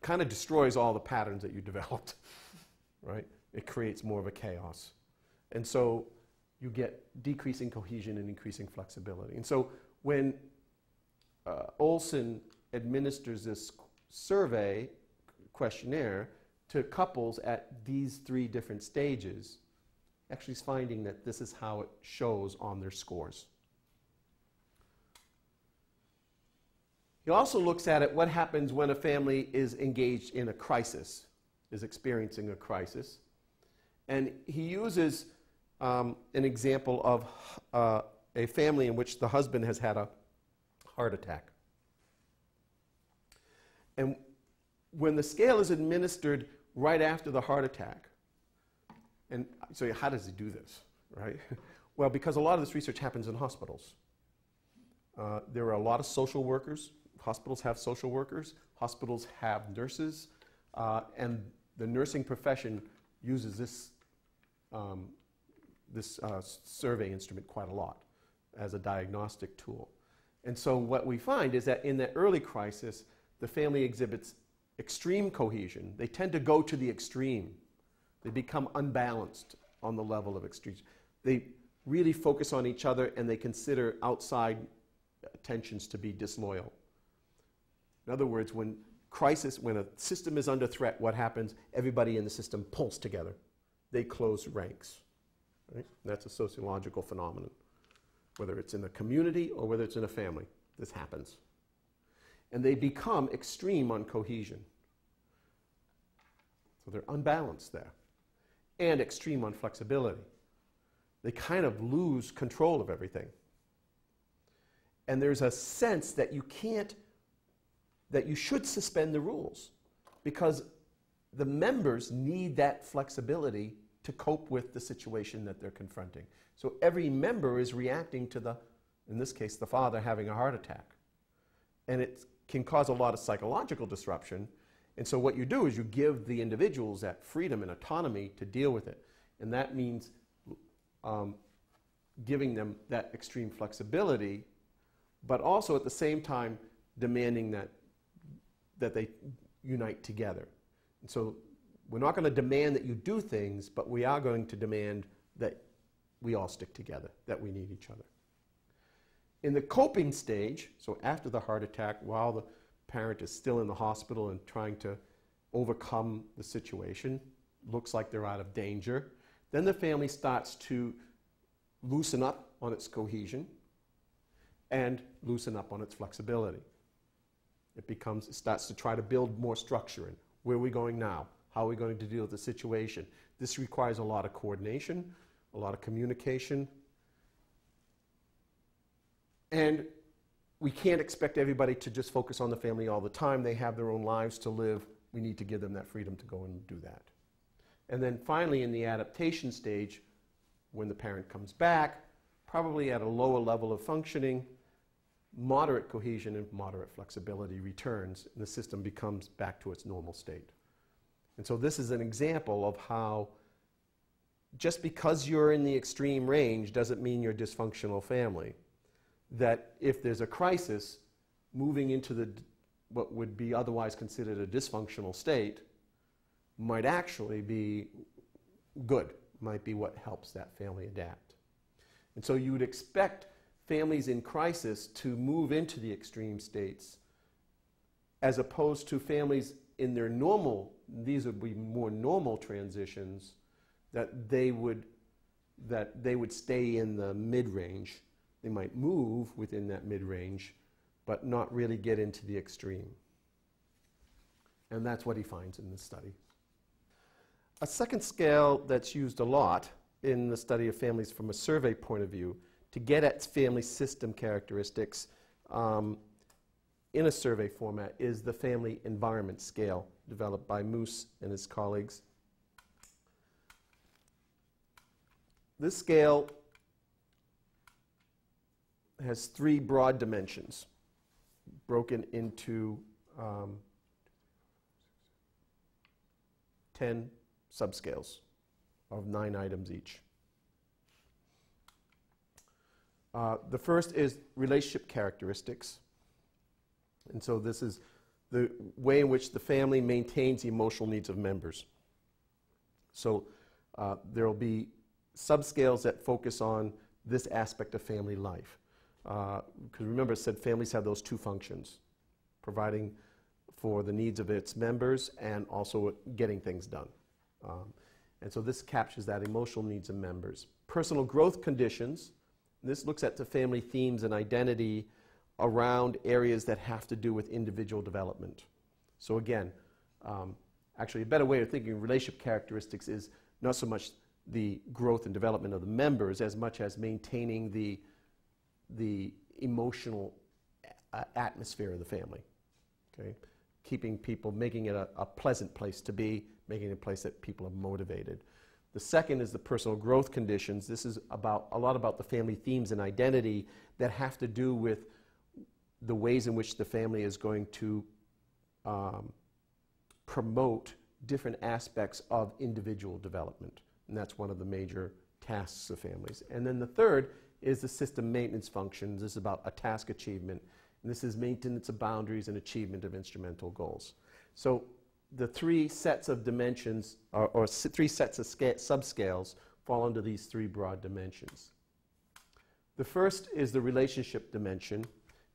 kind of destroys all the patterns that you developed, right? It creates more of a chaos. And so you get decreasing cohesion and increasing flexibility. And so when Olson administers this survey questionnaire to couples at these 3 different stages, actually is finding that this is how it shows on their scores. He also looks at it, what happens when a family is engaged in a crisis, is experiencing a crisis. And he uses an example of a family in which the husband has had a heart attack. And when the scale is administered right after the heart attack, and so how does he do this, right? Well, because a lot of this research happens in hospitals. There are a lot of social workers. Hospitals have social workers. Hospitals have nurses. And the nursing profession uses this survey instrument quite a lot as a diagnostic tool. And so what we find is that in the early crisis, the family exhibits extreme cohesion. They tend to go to the extreme. They become unbalanced on the level of extremes. They really focus on each other, and they consider outside tensions to be disloyal. In other words, when a system is under threat, what happens? Everybody in the system pulls together. They close ranks. Right? That's a sociological phenomenon. Whether it's in a community or whether it's in a family, this happens. And they become extreme on cohesion. So they're unbalanced there. And extreme on flexibility. They kind of lose control of everything. And there's a sense that you should suspend the rules, because the members need that flexibility to cope with the situation that they're confronting. So every member is reacting to in this case, the father having a heart attack. And it can cause a lot of psychological disruption. And so what you do is you give the individuals that freedom and autonomy to deal with it. And that means giving them that extreme flexibility, but also at the same time demanding that they unite together. And so we're not going to demand that you do things, but we are going to demand that we all stick together, that we need each other. In the coping stage, so after the heart attack, while the parent is still in the hospital and trying to overcome the situation, looks like they're out of danger, then the family starts to loosen up on its cohesion and loosen up on its flexibility. It starts to try to build more structure in. Where are we going now? How are we going to deal with the situation? This requires a lot of coordination, a lot of communication. And we can't expect everybody to just focus on the family all the time. They have their own lives to live. We need to give them that freedom to go and do that. And then finally, in the adaptation stage, when the parent comes back, probably at a lower level of functioning, moderate cohesion and moderate flexibility returns, and the system becomes back to its normal state. And so this is an example of how just because you're in the extreme range doesn't mean you're a dysfunctional family. That if there's a crisis, moving into what would be otherwise considered a dysfunctional state might actually be good, might be what helps that family adapt. And so you would expect families in crisis to move into the extreme states, as opposed to families in their normal, these would be more normal transitions, that they would stay in the mid-range. They might move within that mid-range, but not really get into the extreme. And that's what he finds in this study. A second scale that's used a lot in the study of families from a survey point of view to get at family system characteristics in a survey format is the family environment scale developed by Moose and his colleagues. This scale has 3 broad dimensions broken into 10 subscales of 9 items each. The first is relationship characteristics. And so this is the way in which the family maintains the emotional needs of members. So there will be subscales that focus on this aspect of family life. Because remember, it said families have those two functions, providing for the needs of its members and also getting things done. And so this captures that emotional needs of members. Personal growth conditions, this looks at the family themes and identity around areas that have to do with individual development. So again, actually a better way of thinking of relationship characteristics is not so much the growth and development of the members as much as maintaining the emotional atmosphere of the family. Okay? Keeping people, making it a pleasant place to be, making it a place that people are motivated. The second is the personal growth conditions. This is a lot about the family themes and identity that have to do with the ways in which the family is going to promote different aspects of individual development. And that's one of the major tasks of families. And then the third is the system maintenance functions. This is about a task achievement. And this is maintenance of boundaries and achievement of instrumental goals. So the three sets of dimensions, or three sets of subscales, fall under these three broad dimensions. The first is the relationship dimension.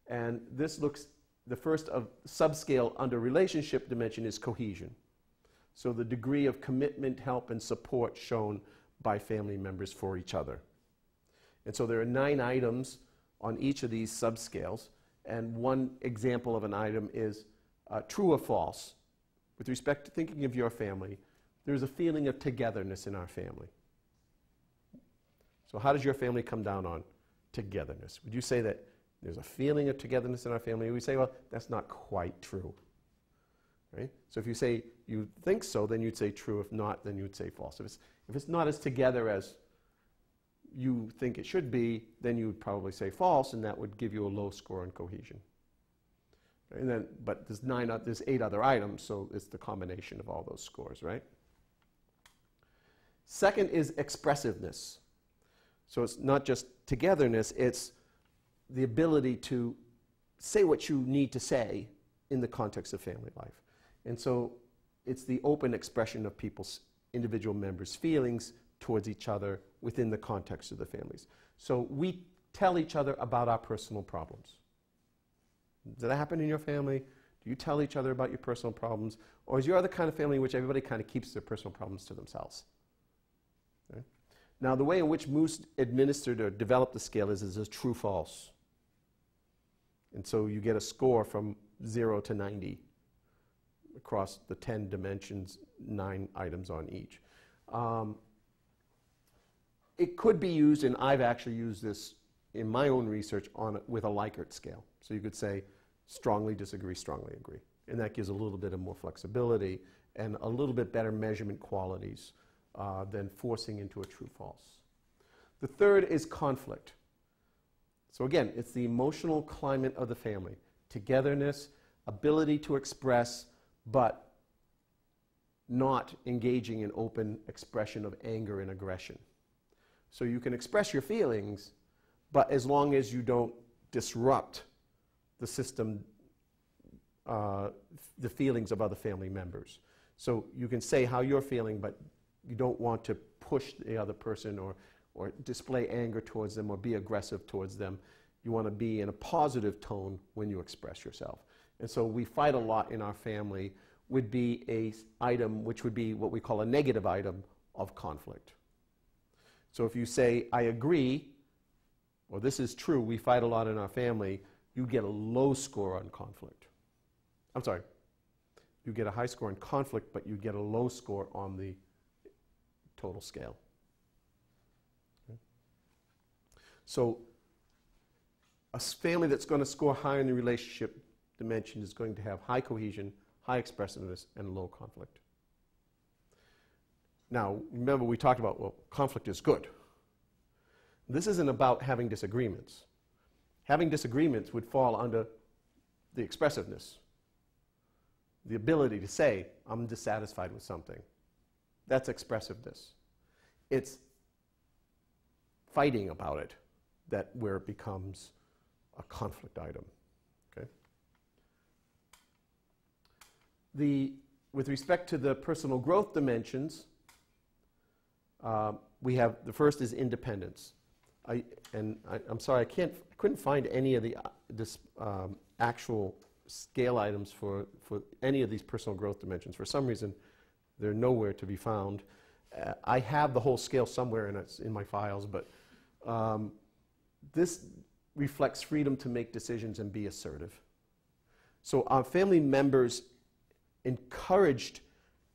And this looks, the first of subscale under relationship dimension is cohesion. So the degree of commitment, help, and support shown by family members for each other. And so there are 9 items on each of these subscales. And one example of an item is true or false. With respect to thinking of your family, there's a feeling of togetherness in our family. So how does your family come down on togetherness? Would you say that there's a feeling of togetherness in our family? We say, well, that's not quite true. Right? So if you say you think so, then you'd say true. If not, then you'd say false. If it's not as together as you think it should be, then you would probably say false, and that would give you a low score on cohesion. And then, but there's 8 other items, so it's the combination of all those scores, right? Second is expressiveness. So it's not just togetherness, it's the ability to say what you need to say in the context of family life. And so it's the open expression of people's individual members' feelings towards each other within the context of the families. So we tell each other about our personal problems. Does that happen in your family? Do you tell each other about your personal problems? Or is your other kind of family in which everybody kind of keeps their personal problems to themselves? Okay? Now, the way in which Moose administered or developed the scale is a true-false. And so you get a score from 0 to 90 across the 10 dimensions, 9 items on each. It could be used, and I've actually used this in my own research with a Likert scale. So you could say strongly disagree, strongly agree. And that gives a little bit of more flexibility and a little bit better measurement qualities than forcing into a true-false. The third is conflict. So again, it's the emotional climate of the family. Togetherness, ability to express, but not engaging in open expression of anger and aggression. So you can express your feelings, but as long as you don't disrupt the system, the feelings of other family members. So you can say how you're feeling, but you don't want to push the other person or display anger towards them or be aggressive towards them. You want to be in a positive tone when you express yourself. And so we fight a lot in our family would be an item which would be what we call a negative item of conflict. So if you say, I agree, or this is true, we fight a lot in our family, you get a low score on conflict. I'm sorry, you get a high score on conflict, but you get a low score on the total scale. Okay. So a family that's going to score high in the relationship dimension is going to have high cohesion, high expressiveness, and low conflict. Now, remember we talked about, well, conflict is good. This isn't about having disagreements. Having disagreements would fall under the expressiveness, the ability to say, I'm dissatisfied with something. That's expressiveness. It's fighting about it where it becomes a conflict item. Okay? With respect to the personal growth dimensions, we have, the first is independence. I'm sorry, I couldn't find any of the actual scale items for any of these personal growth dimensions. For some reason, they're nowhere to be found. I have the whole scale somewhere, and it's in my files, but this reflects freedom to make decisions and be assertive. So our family members encouraged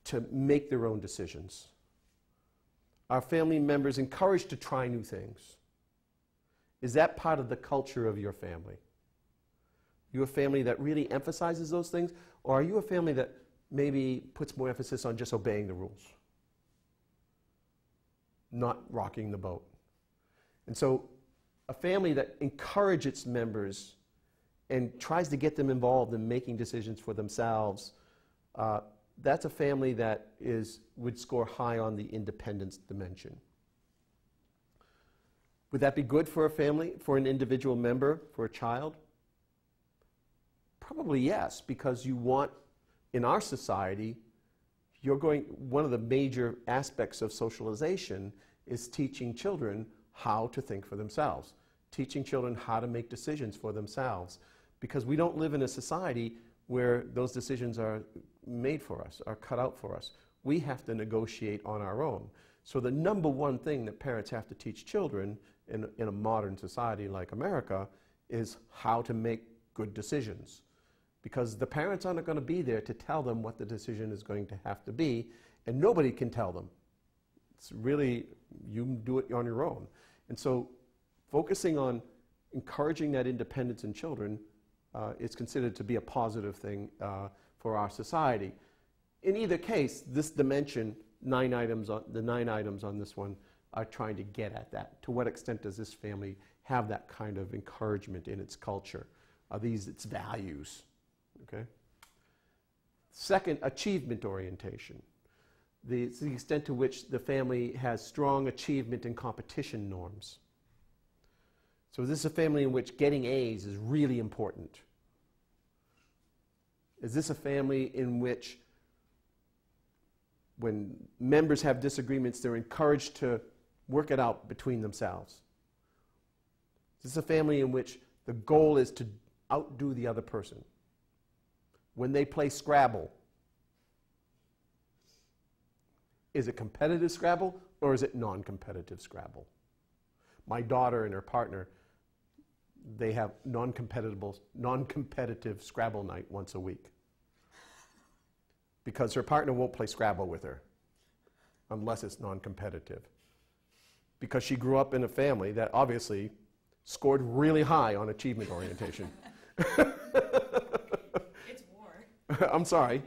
to make their own decisions. Our family members encouraged to try new things. Is that part of the culture of your family? You a family that really emphasizes those things, or are you a family that maybe puts more emphasis on just obeying the rules, not rocking the boat? And so a family that encourages its members and tries to get them involved in making decisions for themselves, that's a family that would score high on the independence dimension. Would that be good for a family, for an individual member, for a child? Probably yes, because you want, in our society, one of the major aspects of socialization is teaching children how to think for themselves, teaching children how to make decisions for themselves, because we don't live in a society where those decisions are made for us, are cut out for us. We have to negotiate on our own. So the number one thing that parents have to teach children in a modern society like America is how to make good decisions. Because the parents aren't going to be there to tell them what the decision is going to have to be, and nobody can tell them. It's really, you do it on your own. And so focusing on encouraging that independence in children is considered to be a positive thing for our society. In either case, this dimension, the 9 items on this one are trying to get at that. To what extent does this family have that kind of encouragement in its culture? Are these its values? Okay. Second, achievement orientation. It's the extent to which the family has strong achievement and competition norms. So is this a family in which getting A's is really important? Is this a family in which when members have disagreements, they're encouraged to work it out between themselves? Is this a family in which the goal is to outdo the other person? When they play Scrabble, is it competitive Scrabble or is it non-competitive Scrabble? My daughter and her partner, they have non-competitive Scrabble night once a week. Because her partner won't play Scrabble with her unless it's non-competitive. Because she grew up in a family that obviously scored really high on achievement orientation. It's war. I'm sorry,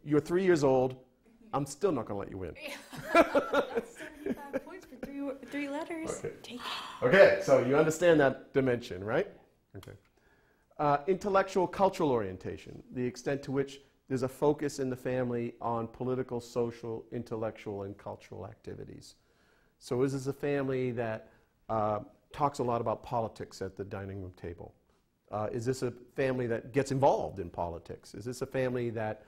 you're 3 years old, I'm still not going to let you win. That's 75 points for three letters. Okay. Take it. Okay, so you understand that dimension, right? Okay. Intellectual cultural orientation, the extent to which there's a focus in the family on political, social, intellectual, and cultural activities. So is this a family that talks a lot about politics at the dining room table? Is this a family that gets involved in politics? Is this a family that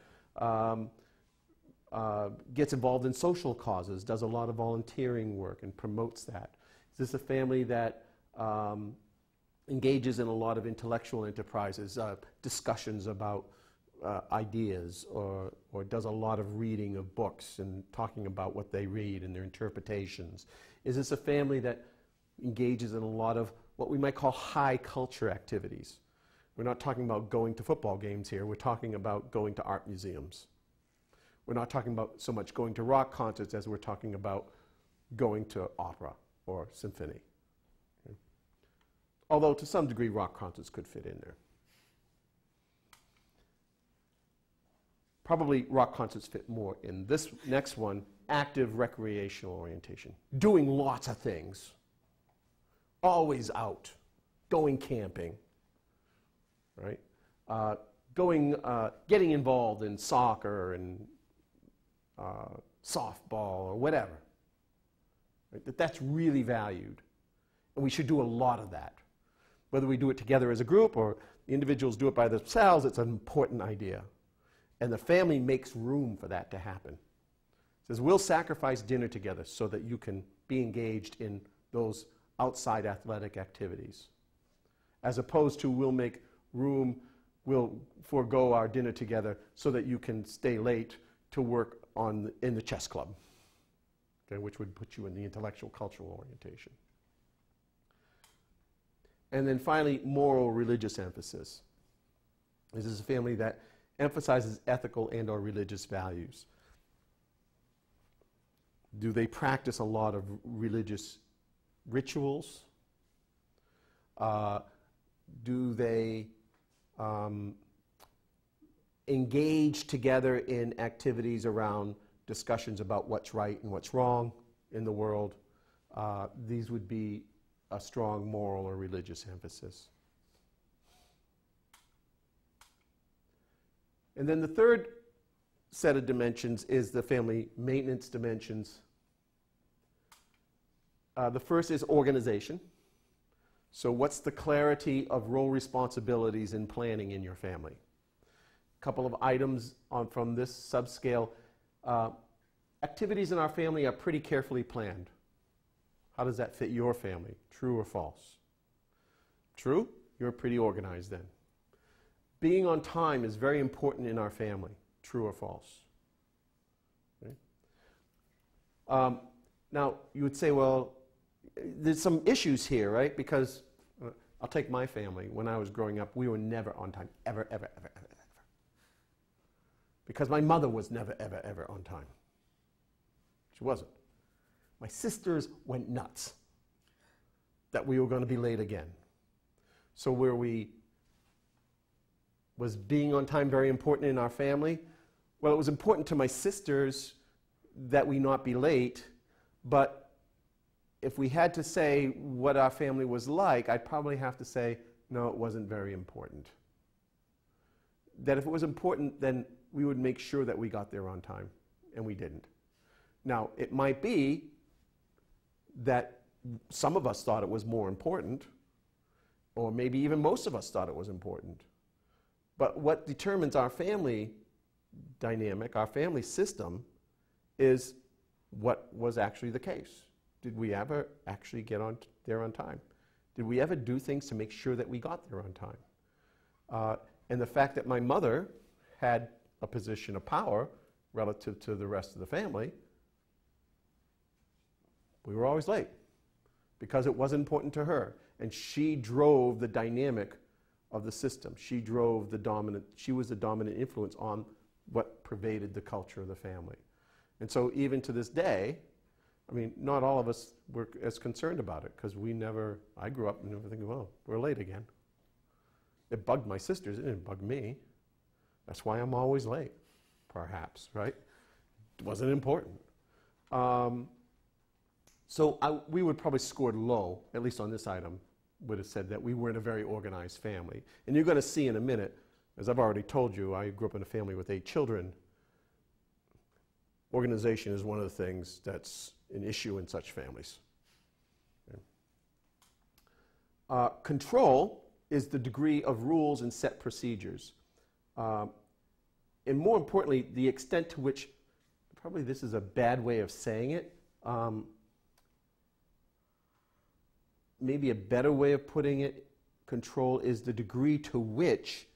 gets involved in social causes, does a lot of volunteering work and promotes that? Is this a family that engages in a lot of intellectual enterprises, discussions about ideas, or does a lot of reading of books and talking about what they read and their interpretations? Is this a family that engages in a lot of what we might call high culture activities? We're not talking about going to football games here, we're talking about going to art museums. We're not talking about so much going to rock concerts as we're talking about going to opera or symphony. Okay. Although to some degree rock concerts could fit in there. Probably rock concerts fit more in this next one, active recreational orientation. Doing lots of things. Always out. Going camping. Right? Getting involved in soccer and softball or whatever. Right? That's really valued. And we should do a lot of that. Whether we do it together as a group or the individuals do it by themselves, it's an important idea. And the family makes room for that to happen. It says, we'll sacrifice dinner together so that you can be engaged in those outside athletic activities. As opposed to we'll make room, we'll forego our dinner together so that you can stay late to work in the chess club, okay, which would put you in the intellectual cultural orientation. And then finally, moral religious emphasis. This is a family that emphasizes ethical and or religious values. Do they practice a lot of religious rituals? Do they engage together in activities around discussions about what's right and what's wrong in the world? These would be a strong moral or religious emphasis. And then the third set of dimensions is the family maintenance dimensions. The first is organization. So what's the clarity of role responsibilities in planning in your family? A couple of items from this subscale. Activities in our family are pretty carefully planned. How does that fit your family? True or false? True? You're pretty organized then. Being on time is very important in our family. True or false? Okay. Now, you would say, well, there's some issues here, right? Because I'll take my family. When I was growing up, we were never on time. Ever, ever, ever, ever, ever. Because my mother was never, ever, ever on time. She wasn't. My sisters went nuts that we were going to be late again. So was being on time very important in our family? Well, it was important to my sisters that we not be late, but if we had to say what our family was like, I'd probably have to say, no, it wasn't very important. That if it was important, then we would make sure that we got there on time, and we didn't. Now, it might be that some of us thought it was more important, or maybe even most of us thought it was important. But what determines our family dynamic, our family system, is what was actually the case. Did we ever actually get there on time? Did we ever do things to make sure that we got there on time? And the fact that my mother had a position of power relative to the rest of the family, we were always late because it was important to her. And she drove the dynamic of the system. She was the dominant influence on what pervaded the culture of the family. And so even to this day, I mean, not all of us were as concerned about it because I grew up and never thinking, well, we're late again. It bugged my sisters, it didn't bug me. That's why I'm always late, perhaps, right? It wasn't important. So we would probably score low, at least on this item, would have said that we weren't a very organized family. And you're going to see in a minute, as I've already told you, I grew up in a family with 8 children. Organization is one of the things that's an issue in such families. Okay. Control is the degree of rules and set procedures. And more importantly, the extent to which, probably this is a bad way of saying it, maybe a better way of putting it, control is the degree to which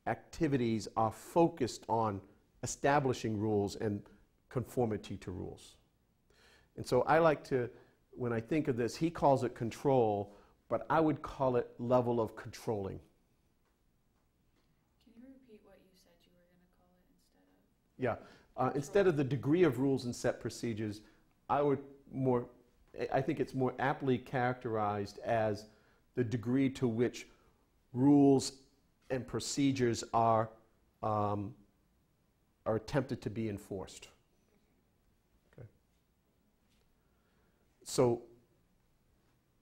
activities are focused on establishing rules and conformity to rules. And so I like to, when I think of this, he calls it control, but I would call it level of controlling. Can you repeat what you said you were going to call it instead of? Yeah, instead of the degree of rules and set procedures, I think it's more aptly characterized as the degree to which rules and procedures are attempted to be enforced. Okay. So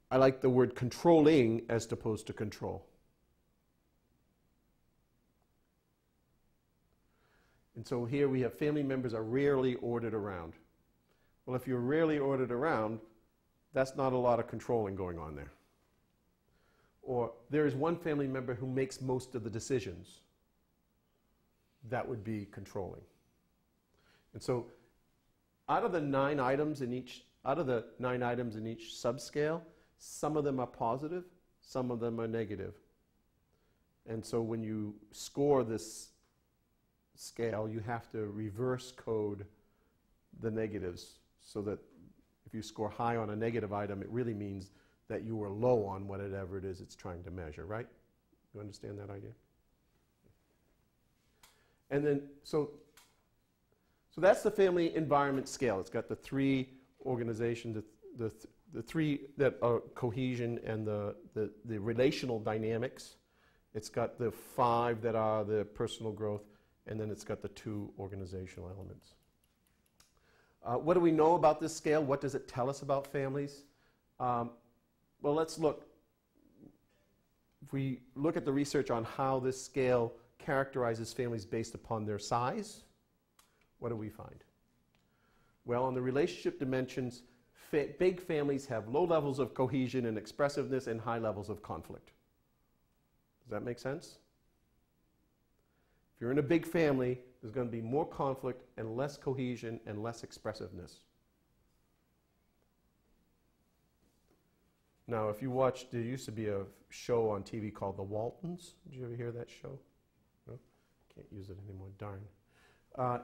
I like the word controlling as opposed to control. And so here we have family members are rarely ordered around. Well, if you're rarely ordered around, That's not a lot of controlling going on there. Or there is one family member who makes most of the decisions. That would be controlling. And so out of the 9 items in each subscale, some of them are positive, some of them are negative. And so when you score this scale, you have to reverse code the negatives so that if you score high on a negative item, it really means that you were low on whatever it is it's trying to measure, right? You understand that idea? And then, so that's the family environment scale. It's got the 3 organizations, the 3 that are cohesion and the relational dynamics. It's got the 5 that are the personal growth, and then it's got the 2 organizational elements. What do we know about this scale? What does it tell us about families? Well, let's look. If we look at the research on how this scale characterizes families based upon their size, what do we find? Well, on the relationship dimensions, big families have low levels of cohesion and expressiveness and high levels of conflict. Does that make sense? If you're in a big family, there's going to be more conflict and less cohesion and less expressiveness. Now, if you watched, there used to be a show on TV called The Waltons. Did you ever hear that show? No? Can't use it anymore, darn.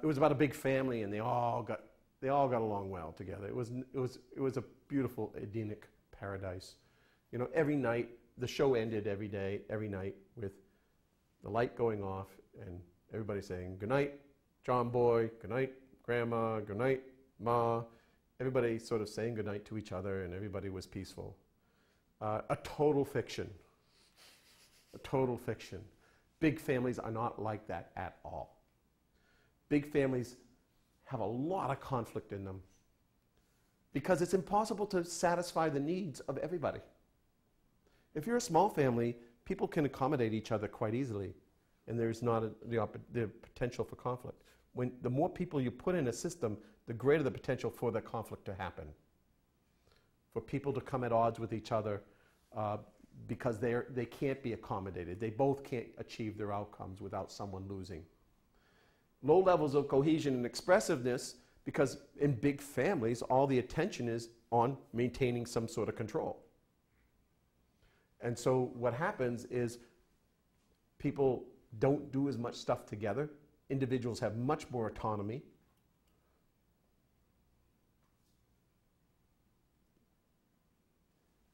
It was about a big family, and they all got along well together. It was a beautiful Edenic paradise. You know, every night, the show ended every night with the light going off and everybody saying, "Good night, John Boy, good night, Grandma, good night, Ma." Everybody sort of saying good night to each other, and everybody was peaceful. A total fiction. A total fiction. Big families are not like that at all. Big families have a lot of conflict in them because it's impossible to satisfy the needs of everybody. If you're a small family, people can accommodate each other quite easily, and there's not the potential for conflict. The more people you put in a system, the greater the potential for the conflict to happen. For people to come at odds with each other because they can't be accommodated. They both can't achieve their outcomes without someone losing. Low levels of cohesion and expressiveness, because in big families, all the attention is on maintaining some sort of control. And so what happens is people don't do as much stuff together. Individuals have much more autonomy.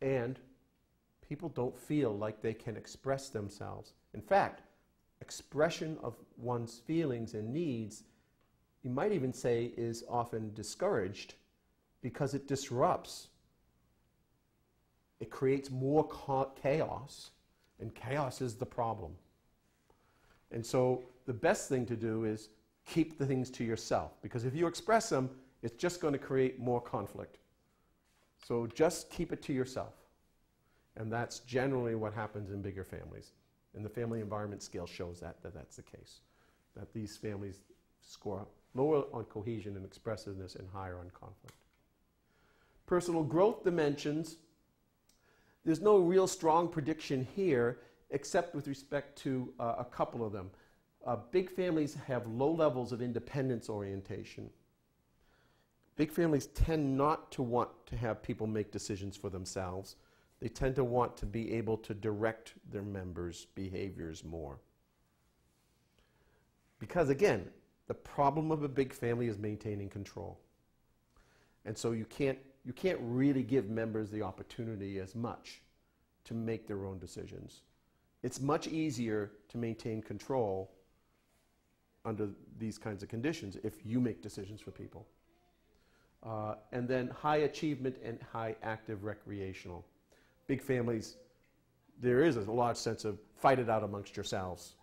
And people don't feel like they can express themselves. In fact, expression of one's feelings and needs, you might even say, is often discouraged because it disrupts. It creates more chaos, and chaos is the problem. And so the best thing to do is keep the things to yourself, because if you express them, it's just going to create more conflict. So just keep it to yourself. And that's generally what happens in bigger families. And the family environment scale shows that that's the case. That these families score lower on cohesion and expressiveness and higher on conflict. Personal growth dimensions, there's no real strong prediction here except with respect to a couple of them. Big families have low levels of independence orientation. Big families tend not to want to have people make decisions for themselves. They tend to want to be able to direct their members' behaviors more. Because again, the problem of a big family is maintaining control. And so you can't really give members the opportunity as much to make their own decisions. It's much easier to maintain control under these kinds of conditions if you make decisions for people. And then high achievement and high active recreational. Big families, there is a large sense of fight it out amongst yourselves,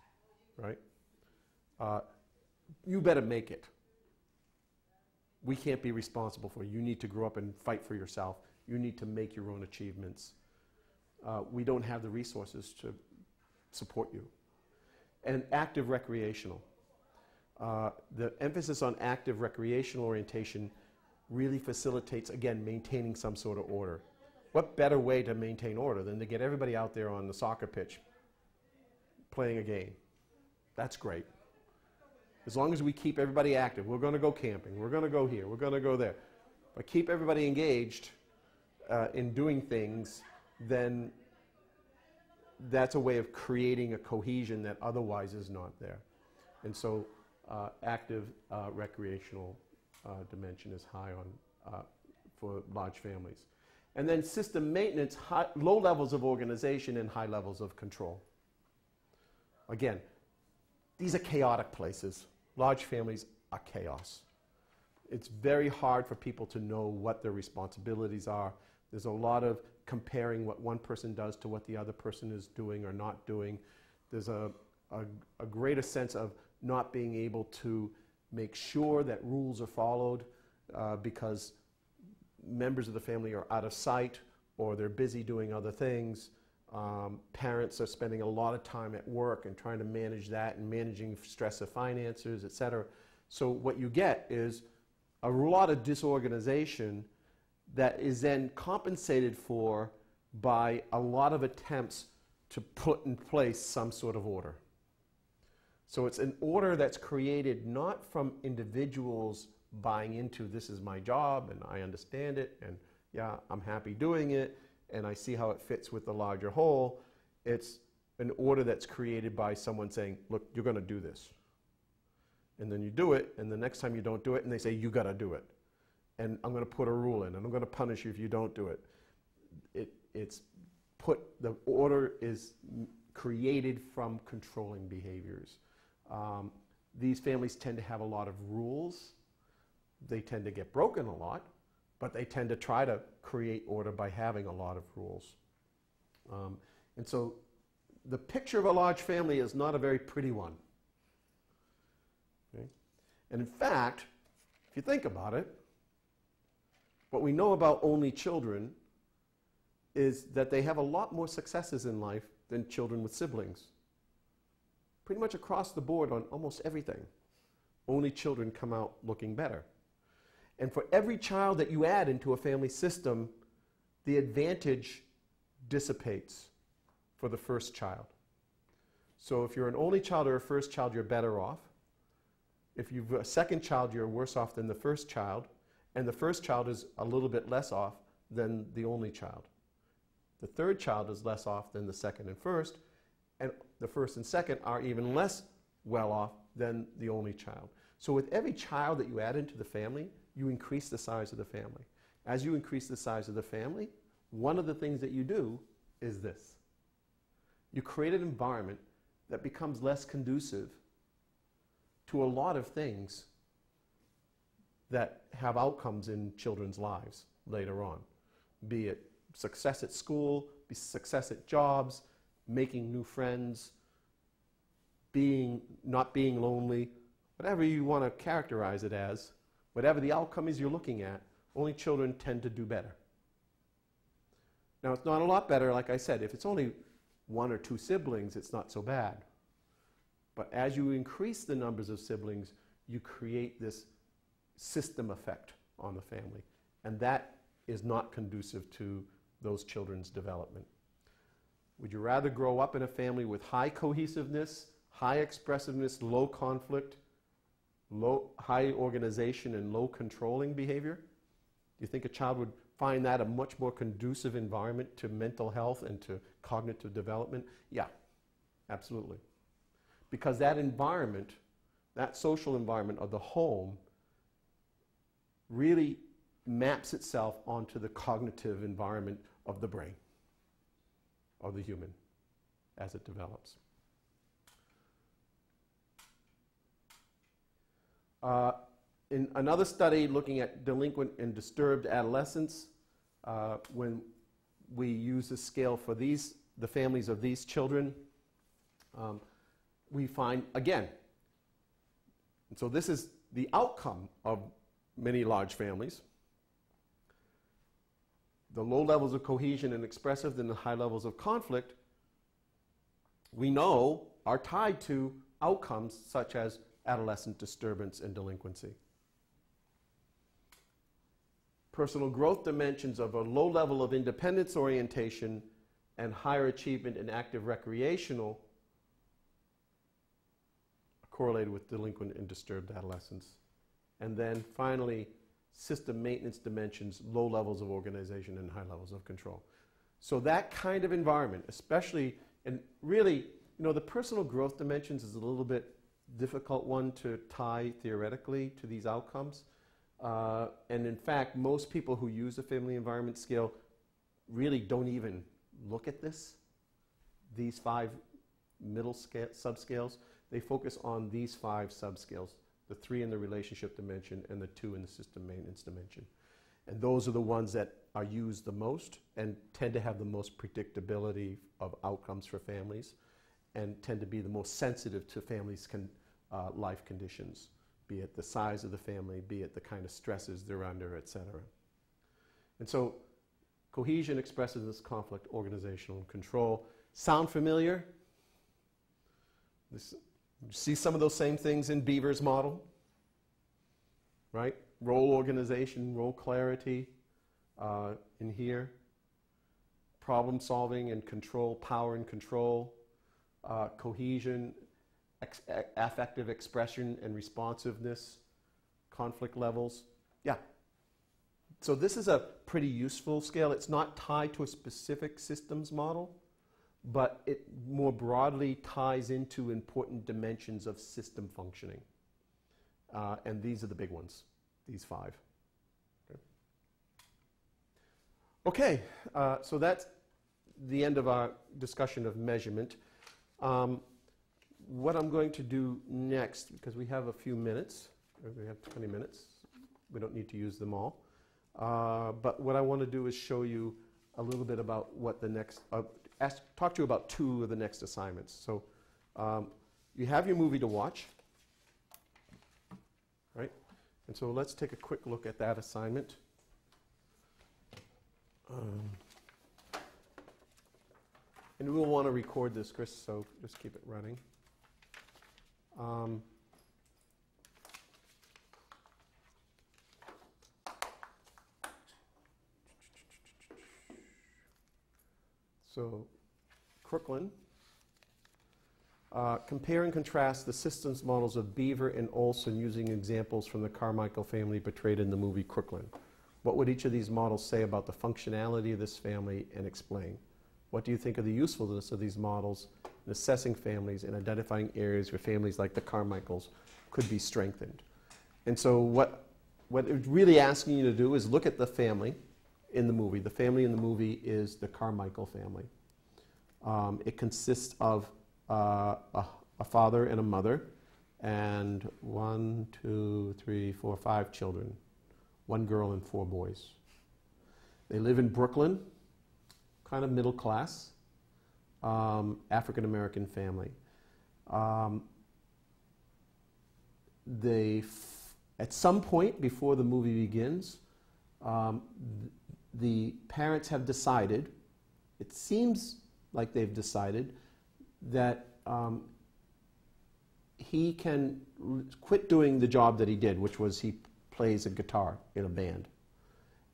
right? You better make it. We can't be responsible for you. You need to grow up and fight for yourself. You need to make your own achievements. We don't have the resources to support you. And active recreational. The emphasis on active recreational orientation really facilitates, again, maintaining some sort of order. What better way to maintain order than to get everybody out there on the soccer pitch playing a game? That's great. As long as we keep everybody active, we're going to go camping, we're going to go here, we're going to go there. But keep everybody engaged in doing things, then that's a way of creating a cohesion that otherwise is not there. And so active recreational dimension is high on for large families. And then system maintenance, low levels of organization and high levels of control. Again, these are chaotic places. Large families are chaos. It's very hard for people to know what their responsibilities are. There's a lot of comparing what one person does to what the other person is doing or not doing. There's a greater sense of not being able to make sure that rules are followed because members of the family are out of sight or they're busy doing other things. Parents are spending a lot of time at work and trying to manage that and managing stress of finances, etc. So what you get is a lot of disorganization that is then compensated for by a lot of attempts to put in place some sort of order. So it's an order that's created not from individuals buying into this is my job and I understand it and yeah, I'm happy doing it and I see how it fits with the larger whole. It's an order that's created by someone saying, look, you're going to do this. And then you do it, and the next time you don't do it, and they say, you got to do it. And I'm going to put a rule in, and I'm going to punish you if you don't do it. The order is created from controlling behaviors. These families tend to have a lot of rules. They tend to get broken a lot, but they tend to try to create order by having a lot of rules. And so the picture of a large family is not a very pretty one. Okay? And in fact, if you think about it, what we know about only children is that they have a lot more successes in life than children with siblings. Pretty much across the board on almost everything. Only children come out looking better. And for every child that you add into a family system, the advantage dissipates for the first child. So if you're an only child or a first child, you're better off. If you've a second child, you're worse off than the first child. And the first child is a little bit less off than the only child. The third child is less off than the second and first. And the first and second are even less well off than the only child. So with every child that you add into the family, you increase the size of the family. As you increase the size of the family, one of the things that you do is this. You create an environment that becomes less conducive to a lot of things that have outcomes in children's lives later on. Be it success at school, be success at jobs, making new friends, not being lonely, whatever you want to characterize it as, whatever the outcome is you're looking at, only children tend to do better. Now, it's not a lot better, like I said. If it's only one or two siblings, it's not so bad. But as you increase the numbers of siblings, you create this system effect on the family. And that is not conducive to those children's development. Would you rather grow up in a family with high cohesiveness, high expressiveness, low conflict, high organization, and low controlling behavior? Do you think a child would find that a much more conducive environment to mental health and to cognitive development? Yeah, absolutely. Because that environment, that social environment of the home, really maps itself onto the cognitive environment of the brain, of the human, as it develops. In another study looking at delinquent and disturbed adolescents, when we use a scale for the families of these children, we find, again, and so this is the outcome of many large families. The low levels of cohesion and expressive and the high levels of conflict, we know, are tied to outcomes such as adolescent disturbance and delinquency. personal growth dimensions of a low level of independence orientation and higher achievement in active recreational are correlated with delinquent and disturbed adolescence. And then finally, system maintenance dimensions, low levels of organization and high levels of control. So that kind of environment, especially, and really, the personal growth dimensions is a little bit difficult one to tie theoretically to these outcomes. And in fact, most people who use the family environment scale really don't even look at these 5 middle subscales. They focus on these 5 subscales, the 3 in the relationship dimension and the 2 in the system maintenance dimension. And those are the ones that are used the most and tend to have the most predictability of outcomes for families and tend to be the most sensitive to families' life conditions, be it the size of the family, be it the kind of stresses they're under, etc. And so cohesion expresses this conflict, organizational and control. Sound familiar? You see some of those same things in Beaver's model, right? Role organization, role clarity in here. Problem solving and control, power and control. Cohesion, affective expression and responsiveness, conflict levels. Yeah. So this is a pretty useful scale. It's not tied to a specific systems model, but it more broadly ties into important dimensions of system functioning. And these are the big ones, these 5. Okay, so that's the end of our discussion of measurement. What I'm going to do next, because we have a few minutes, we have 20 minutes, we don't need to use them all, but what I want to do is show you a little bit about what the next, talk to you about 2 of the next assignments. So you have your movie to watch, right? And so let's take a quick look at that assignment. And we'll want to record this, Chris, so just keep it running. So, Crooklyn. Compare and contrast the systems models of Beaver and Olson using examples from the Carmichael family portrayed in the movie Crooklyn. What would each of these models say about the functionality of this family, and explain? What do you think of the usefulness of these models in assessing families and identifying areas where families like the Carmichaels could be strengthened? And so what it's really asking you to do is look at the family in the movie. The family in the movie is the Carmichael family. It consists of a father and a mother and 1, 2, 3, 4, 5 children, 1 girl and 4 boys. They live in Brooklyn, kind of middle class, African-American family. At some point before the movie begins, the parents have decided, it seems like they've decided, that he can quit doing the job that he did, which was he plays a guitar in a band,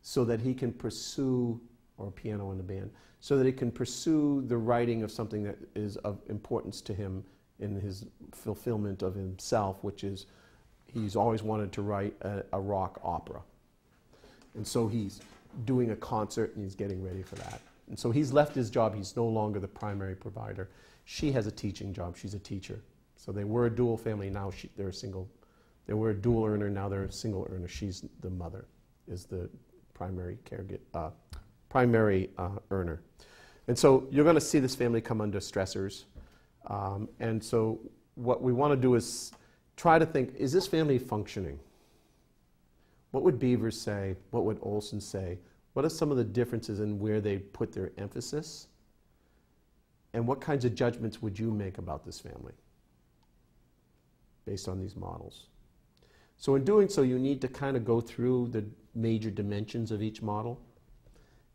so that he can pursue, or a piano in a band, so that he can pursue the writing of something that is of importance to him in his fulfillment of himself, which is he's always wanted to write a rock opera. And so he's doing a concert and he's getting ready for that. And so he's left his job. He's no longer the primary provider. She has a teaching job. She's a teacher. So they were a dual family. Now they're a single. They were a dual earner. Now they're a single earner. She's the mother, is the primary primary earner. And so you're going to see this family come under stressors. And so what we want to do is try to think, is this family functioning? What would Beaver say? What would Olson say? What are some of the differences in where they put their emphasis? And what kinds of judgments would you make about this family based on these models? So in doing so, you need to kind of go through the major dimensions of each model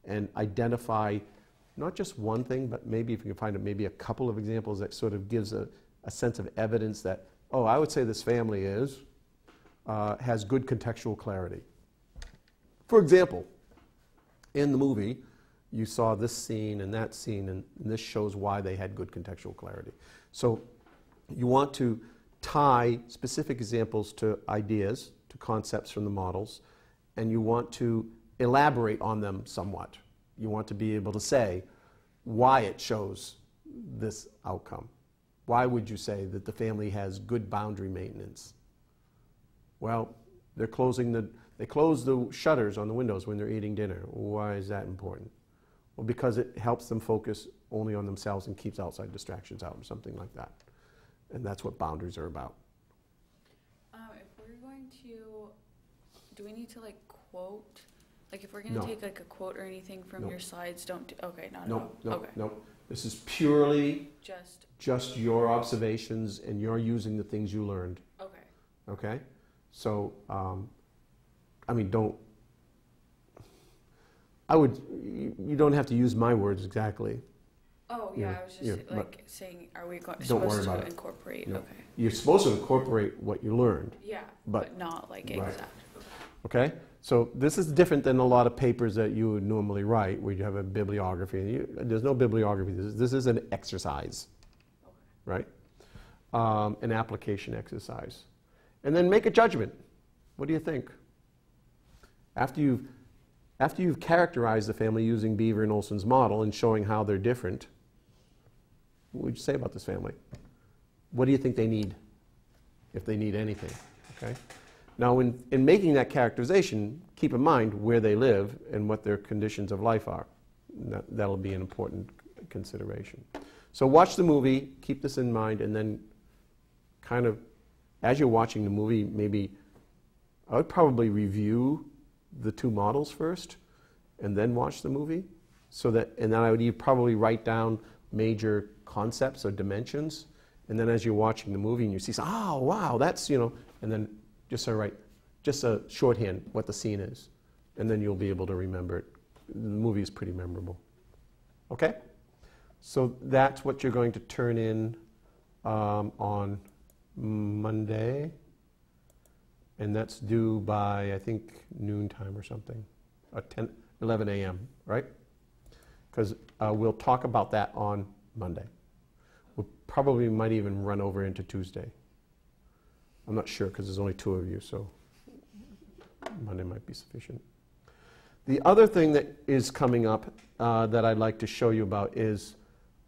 and identify not just one thing, but maybe if you can find maybe a couple of examples that sort of gives a sense of evidence that, oh, I would say this family has good contextual clarity. For example, in the movie, you saw this scene and that scene, and this shows why they had good contextual clarity. So you want to tie specific examples to ideas, to concepts from the models, and you want to elaborate on them somewhat. You want to be able to say why it shows this outcome. Why would you say that the family has good boundary maintenance? Well, they close the shutters on the windows when they're eating dinner. Why is that important? Well, because it helps them focus only on themselves and keeps outside distractions out, or something like that. And that's what boundaries are about. If we're going to, do we need to like quote? Like if we're going to take like a quote or anything from your slides, don't do, okay, not at all. No. This is purely just your observations, and you're using the things you learned. okay. Okay? So, you don't have to use my words exactly. Oh yeah, I was just like saying, are we supposed to incorporate? No. Okay. You're supposed to incorporate what you learned. Yeah, but not like right. exact. Okay? So this is different than a lot of papers that you would normally write, where you have a bibliography. There's no bibliography. This is an exercise, right? An application exercise. And then make a judgment. What do you think? After you've characterized the family using Beaver and Olson's model and showing how they're different, what would you say about this family? What do you think they need, if they need anything? Okay? Now, in making that characterization, keep in mind where they live and what their conditions of life are. That'll be an important consideration. So watch the movie, keep this in mind, and then kind of, as you're watching the movie, maybe I would probably review the two models first and then watch the movie. And then I would probably write down major concepts or dimensions. And then as you're watching the movie and you see, oh, wow, that's, and then just a shorthand what the scene is. And then you'll be able to remember it. The movie is pretty memorable. Okay? So that's what you're going to turn in on Monday. And that's due by, I think, noontime or something, 11 a.m., right? Because we'll talk about that on Monday. We probably might even run over into Tuesday. I'm not sure because there's only two of you, so Monday might be sufficient. The other thing that is coming up that I'd like to show you about is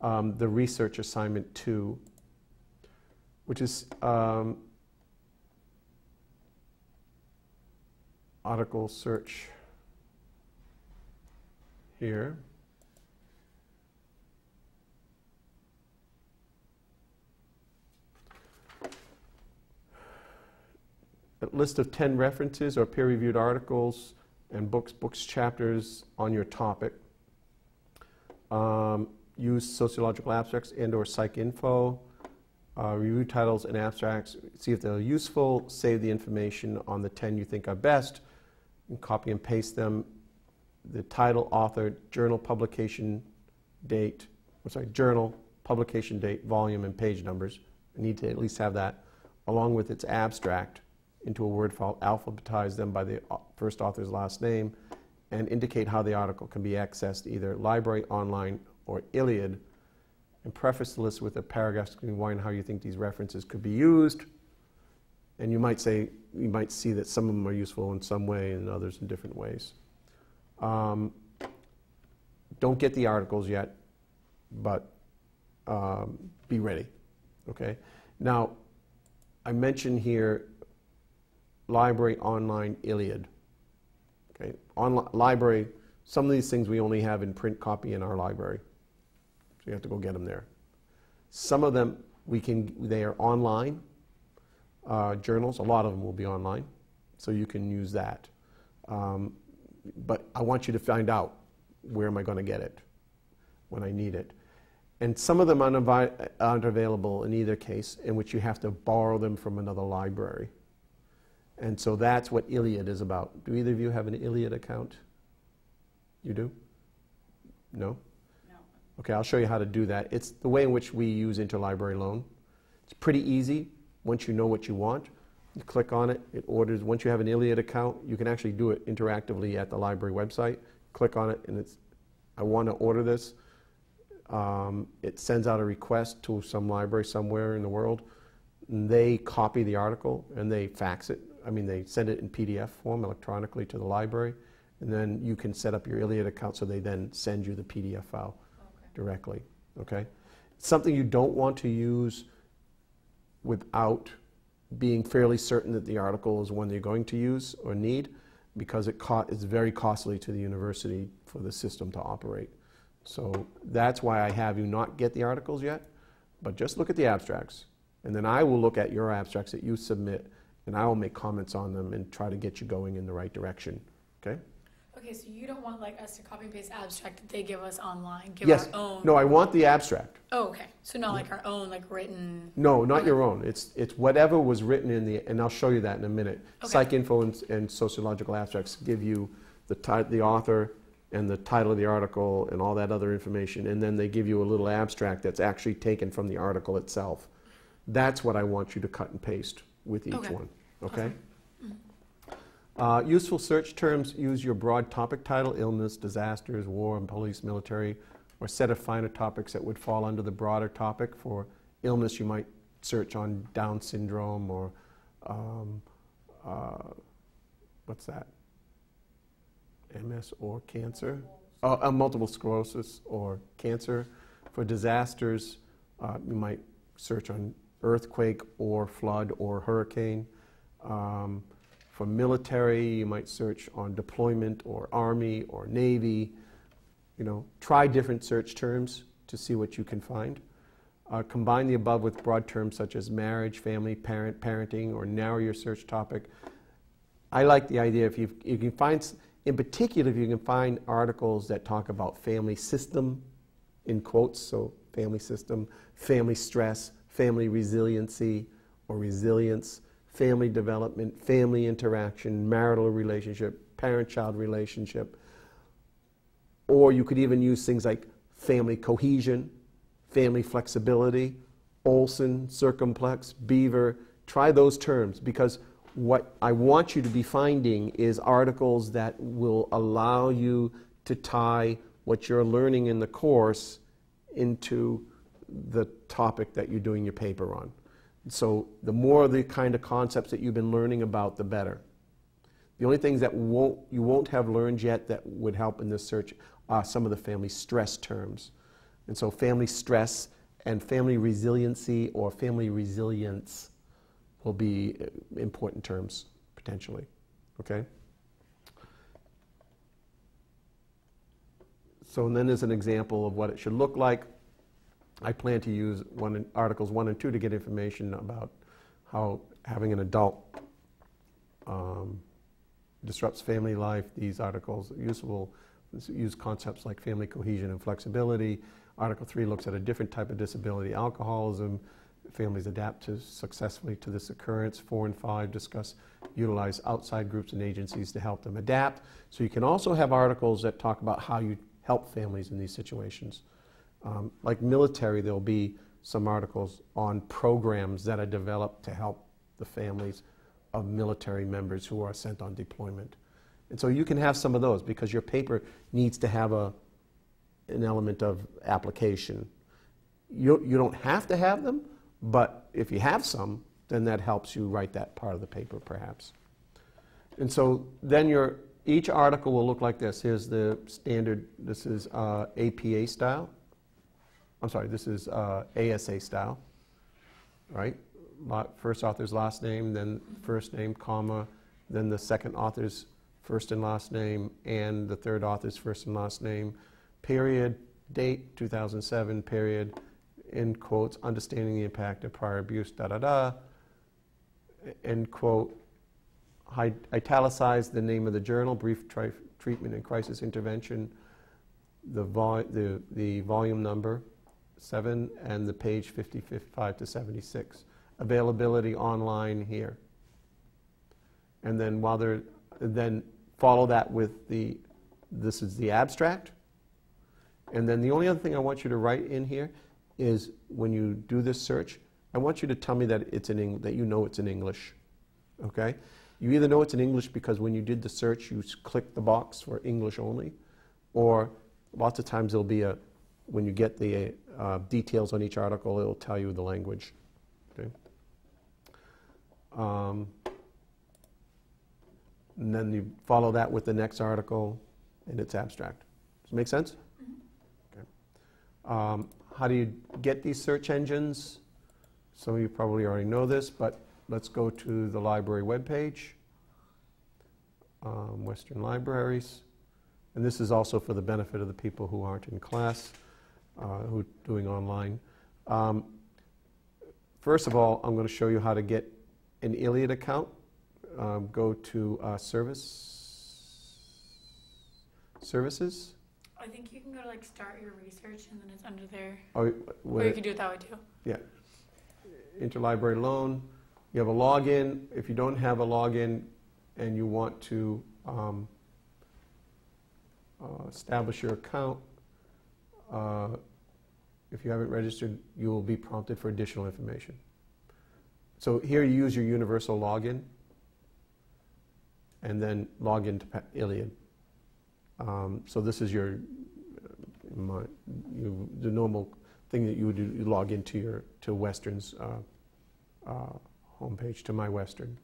the research assignment 2, which is article search here. A list of 10 references or peer-reviewed articles and books chapters on your topic. Use sociological abstracts and or psych info. Review titles and abstracts. See if they're useful. Save the information on the 10 you think are best. And copy and paste them. The title, author, journal publication date, volume, and page numbers. I need to at least have that, along with its abstract, into a Word file. Alphabetize them by the first author's last name, and indicate how the article can be accessed, either library, online, or Iliad. And preface the list with a paragraph explaining why and how you think these references could be used. And you might see that some of them are useful in some way and others in different ways. Don't get the articles yet, but be ready. Okay. Now, I mentioned here library, online, Iliad. Okay. Library. Some of these things we only have in print copy in our library. So you have to go get them there. Some of them they are online journals. A lot of them will be online, so you can use that. But I want you to find out, where am I going to get it when I need it? And some of them aren't available in either case, in which you have to borrow them from another library. And so that's what Iliad is about. Do either of you have an Iliad account? You do? No? Okay, I'll show you how to do that. It's the way in which we use interlibrary loan. It's pretty easy once you know what you want. You click on it, it orders. Once you have an Iliad account, you can actually do it interactively at the library website. Click on it, and it's, I want to order this. It sends out a request to some library somewhere in the world. And they copy the article and they fax it. I mean, they send it in PDF form electronically to the library. And then you can set up your Iliad account so they then send you the PDF file directly. Okay? Something you don't want to use without being fairly certain that the article is one you're going to use or need, because it's very costly to the university for the system to operate. So that's why I have you not get the articles yet, but just look at the abstracts. And then I will look at your abstracts that you submit, and I will make comments on them and try to get you going in the right direction. Okay? Okay, so you don't want like us to copy and paste abstract that they give us online, Yes. our own? No, I want the abstract. Oh, okay. So not like our own, like written? No, not Okay. your own. It's whatever was written in the, and I'll show you that in a minute. Okay. Psych info and sociological abstracts give you the author and the title of the article and all that other information, and then they give you a little abstract that's actually taken from the article itself. That's what I want you to cut and paste with each Okay. one. Okay? Awesome. Useful search terms: use your broad topic title, illness, disasters, war and police, military, or set of finer topics that would fall under the broader topic. For illness, you might search on Down syndrome or what's that? MS or cancer. Multiple sclerosis or cancer. For disasters, you might search on earthquake or flood or hurricane. For military, you might search on deployment or Army or Navy. You know, try different search terms to see what you can find. Combine the above with broad terms such as marriage, family, parenting, or narrow your search topic. I like the idea if you can find, in particular, if you can find articles that talk about family system, in quotes, so family system, family stress, family resiliency or resilience, family development, family interaction, marital relationship, parent-child relationship. Or you could even use things like family cohesion, family flexibility, Olson, circumplex, Beaver. Try those terms, because what I want you to be finding is articles that will allow you to tie what you're learning in the course into the topic that you're doing your paper on. So the more of the kind of concepts that you've been learning about, the better. The only things that you won't have learned yet that would help in this search are some of the family stress terms. And so family stress and family resiliency or family resilience will be important terms, potentially. Okay? So then there's an example of what it should look like. I plan to use Articles 1 and 2 to get information about how having an adult disrupts family life. These articles use concepts like family cohesion and flexibility. Article 3 looks at a different type of disability, alcoholism. Families adapt successfully to this occurrence. 4 and 5 utilize outside groups and agencies to help them adapt. So you can also have articles that talk about how you help families in these situations. Like military, there'll be some articles on programs that are developed to help the families of military members who are sent on deployment. And so you can have some of those, because your paper needs to have an element of application. You don't have to have them, but if you have some, then that helps you write that part of the paper, perhaps. And so then each article will look like this. Here's the standard. This is APA style. I'm sorry, this is ASA style, right? First author's last name, then first name, comma, then the second author's first and last name, and the third author's first and last name, period, date, 2007, period, end quotes, understanding the impact of prior abuse, da-da-da, end quote, italicize the name of the journal, brief treatment and crisis intervention, the volume number, 7, and the page 55 to 76. Availability online here. And then then follow that with this is the abstract. And then the only other thing I want you to write in here is when you do this search, I want you to tell me that that you know it's in English. okay? You either know it's in English because when you did the search, you click the box for English only, or lots of times there'll be when you get the details on each article, it'll tell you the language, okay? And then you follow that with the next article, and it's abstract. Does it make sense? Okay. How do you get these search engines? Some of you probably already know this, but let's go to the library webpage, Western Libraries. And this is also for the benefit of the people who aren't in class, who are doing online. First of all, I'm going to show you how to get an Iliad account. Go to Services. I think you can go to like start your research and then it's under there. Oh, Or you can do it that way too. Yeah. Interlibrary loan. You have a login. If you don't have a login and you want to establish your account, if you haven't registered, you will be prompted for additional information. So here you use your universal login and then log into Iliad. So this is the normal thing that you would do. You log into to Western's homepage, to My Western.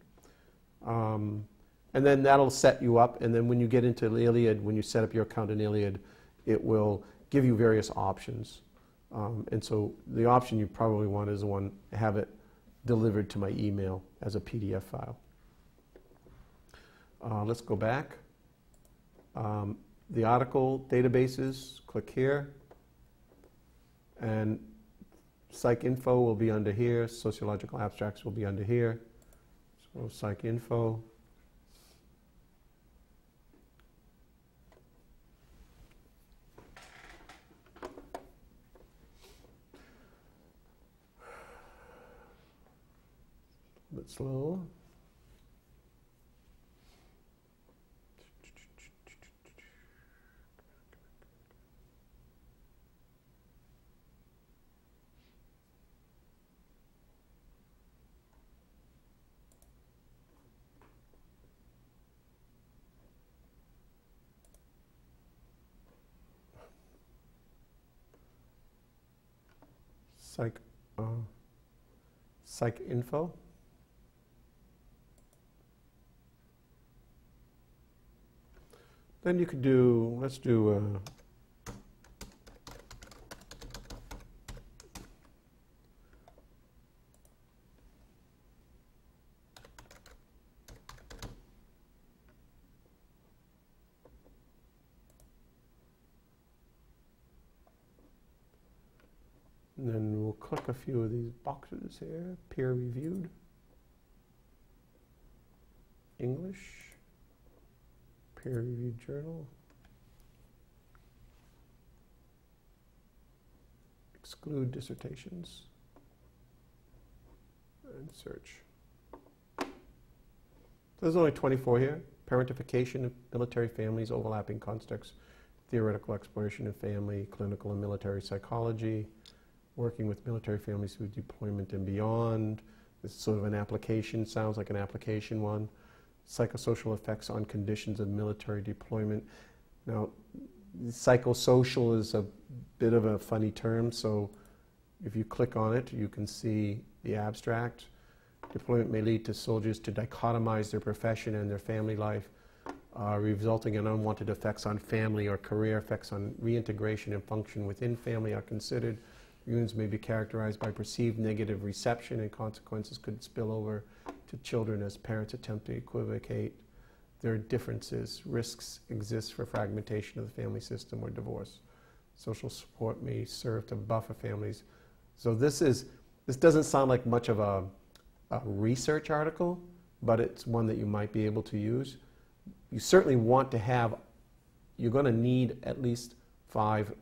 And then that'll set you up, and then when you get into Iliad, when you set up your account in Iliad, it will give you various options. And so the option you probably want is the one, have it delivered to my email as a PDF file. Let's go back. The article databases, click here. And Psych Info will be under here. Sociological abstracts will be under here. So Psych Info. A bit slow. Psych Info. Then you could do, let's do and then we'll click a few of these boxes here. Peer reviewed. English. Peer reviewed journal. Exclude dissertations. And search. There's only 24 here. Parentification of military families, overlapping contexts, theoretical exploration of family, clinical and military psychology, working with military families through deployment and beyond. This is sort of an application, sounds like an application one. Psychosocial effects on conditions of military deployment. Now, psychosocial is a bit of a funny term, so if you click on it, you can see the abstract. Deployment may lead to soldiers to dichotomize their profession and their family life, resulting in unwanted effects on family or career. Effects on reintegration and function within family are considered. Wounds may be characterized by perceived negative reception, and consequences could spill over to children as parents attempt to equivocate their differences. Risks exist for fragmentation of the family system or divorce. Social support may serve to buffer families. So this doesn't sound like much of a research article, but it's one that you might be able to use. You certainly want to have, you're going to need at least 5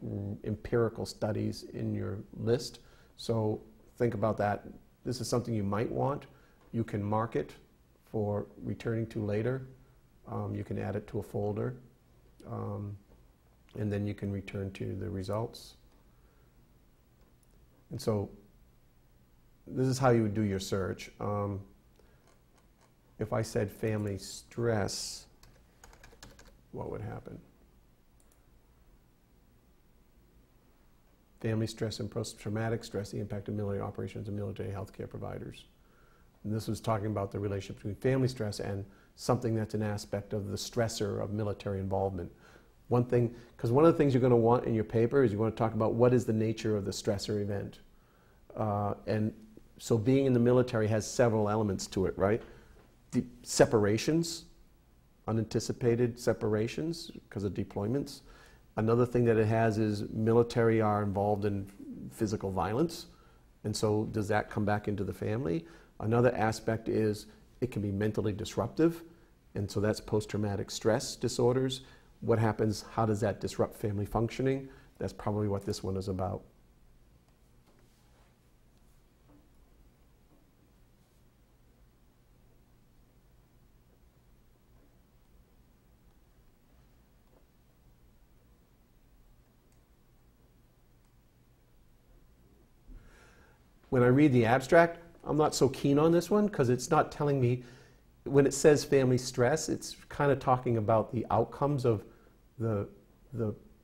empirical studies in your list. So think about that. This is something you might want. You can mark it for returning to later. You can add it to a folder. And then you can return to the results. And so this is how you would do your search. if I said family stress, what would happen? Family stress and post-traumatic stress, the impact of military operations and military healthcare providers. And this was talking about the relationship between family stress and something that's an aspect of the stressor of military involvement. One thing, because one of the things you're going to want in your paper is you want to talk about what is the nature of the stressor event. And so being in the military has several elements to it, right? The separations, unanticipated separations because of deployments. Another thing that it has is military are involved in physical violence. And so does that come back into the family? Another aspect is it can be mentally disruptive. And so that's post-traumatic stress disorders. What happens, how does that disrupt family functioning? That's probably what this one is about. When I read the abstract, I'm not so keen on this one because it's not telling me, when it says family stress, it's kind of talking about the outcomes of the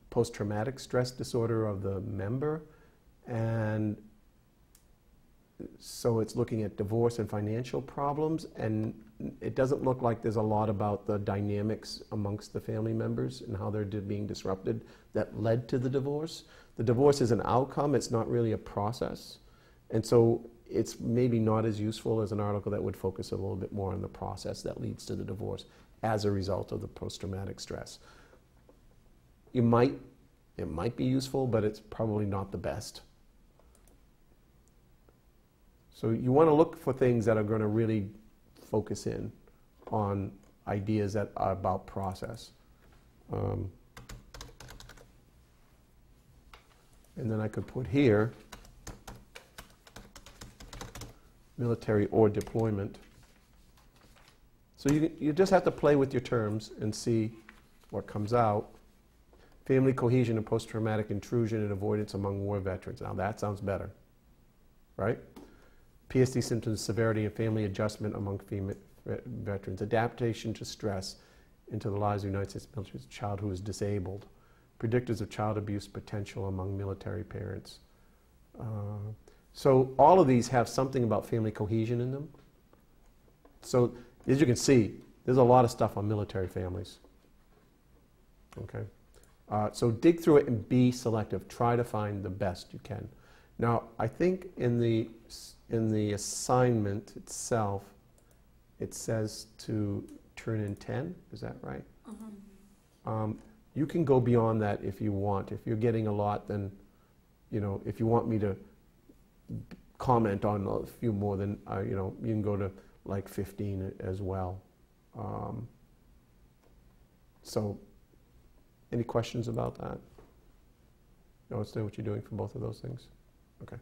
post-traumatic stress disorder of the member. And so it's looking at divorce and financial problems, and it doesn't look like there's a lot about the dynamics amongst the family members and how they're being disrupted that led to the divorce. The divorce is an outcome, it's not really a process. And so it's maybe not as useful as an article that would focus a little bit more on the process that leads to the divorce as a result of the post-traumatic stress. It might be useful, but it's probably not the best. So you want to look for things that are going to really focus in on ideas that are about process. And then I could put here military or deployment. So you just have to play with your terms and see what comes out. Family cohesion and post-traumatic intrusion and avoidance among war veterans. Now that sounds better, right? PSD symptoms, severity, and family adjustment among female veterans. Adaptation to stress into the lives of the United States military as a child who is disabled. Predictors of child abuse potential among military parents. So all of these have something about family cohesion in them. So as you can see, there's a lot of stuff on military families. Okay. So dig through it and be selective. Try to find the best you can. Now, I think in the assignment itself, it says to turn in 10. Is that right? Mm-hmm. You can go beyond that if you want. If you're getting a lot, then, if you want me to comment on a few more, then, you can go to like 15 as well. So, any questions about that? You understand what you're doing for both of those things? Okay.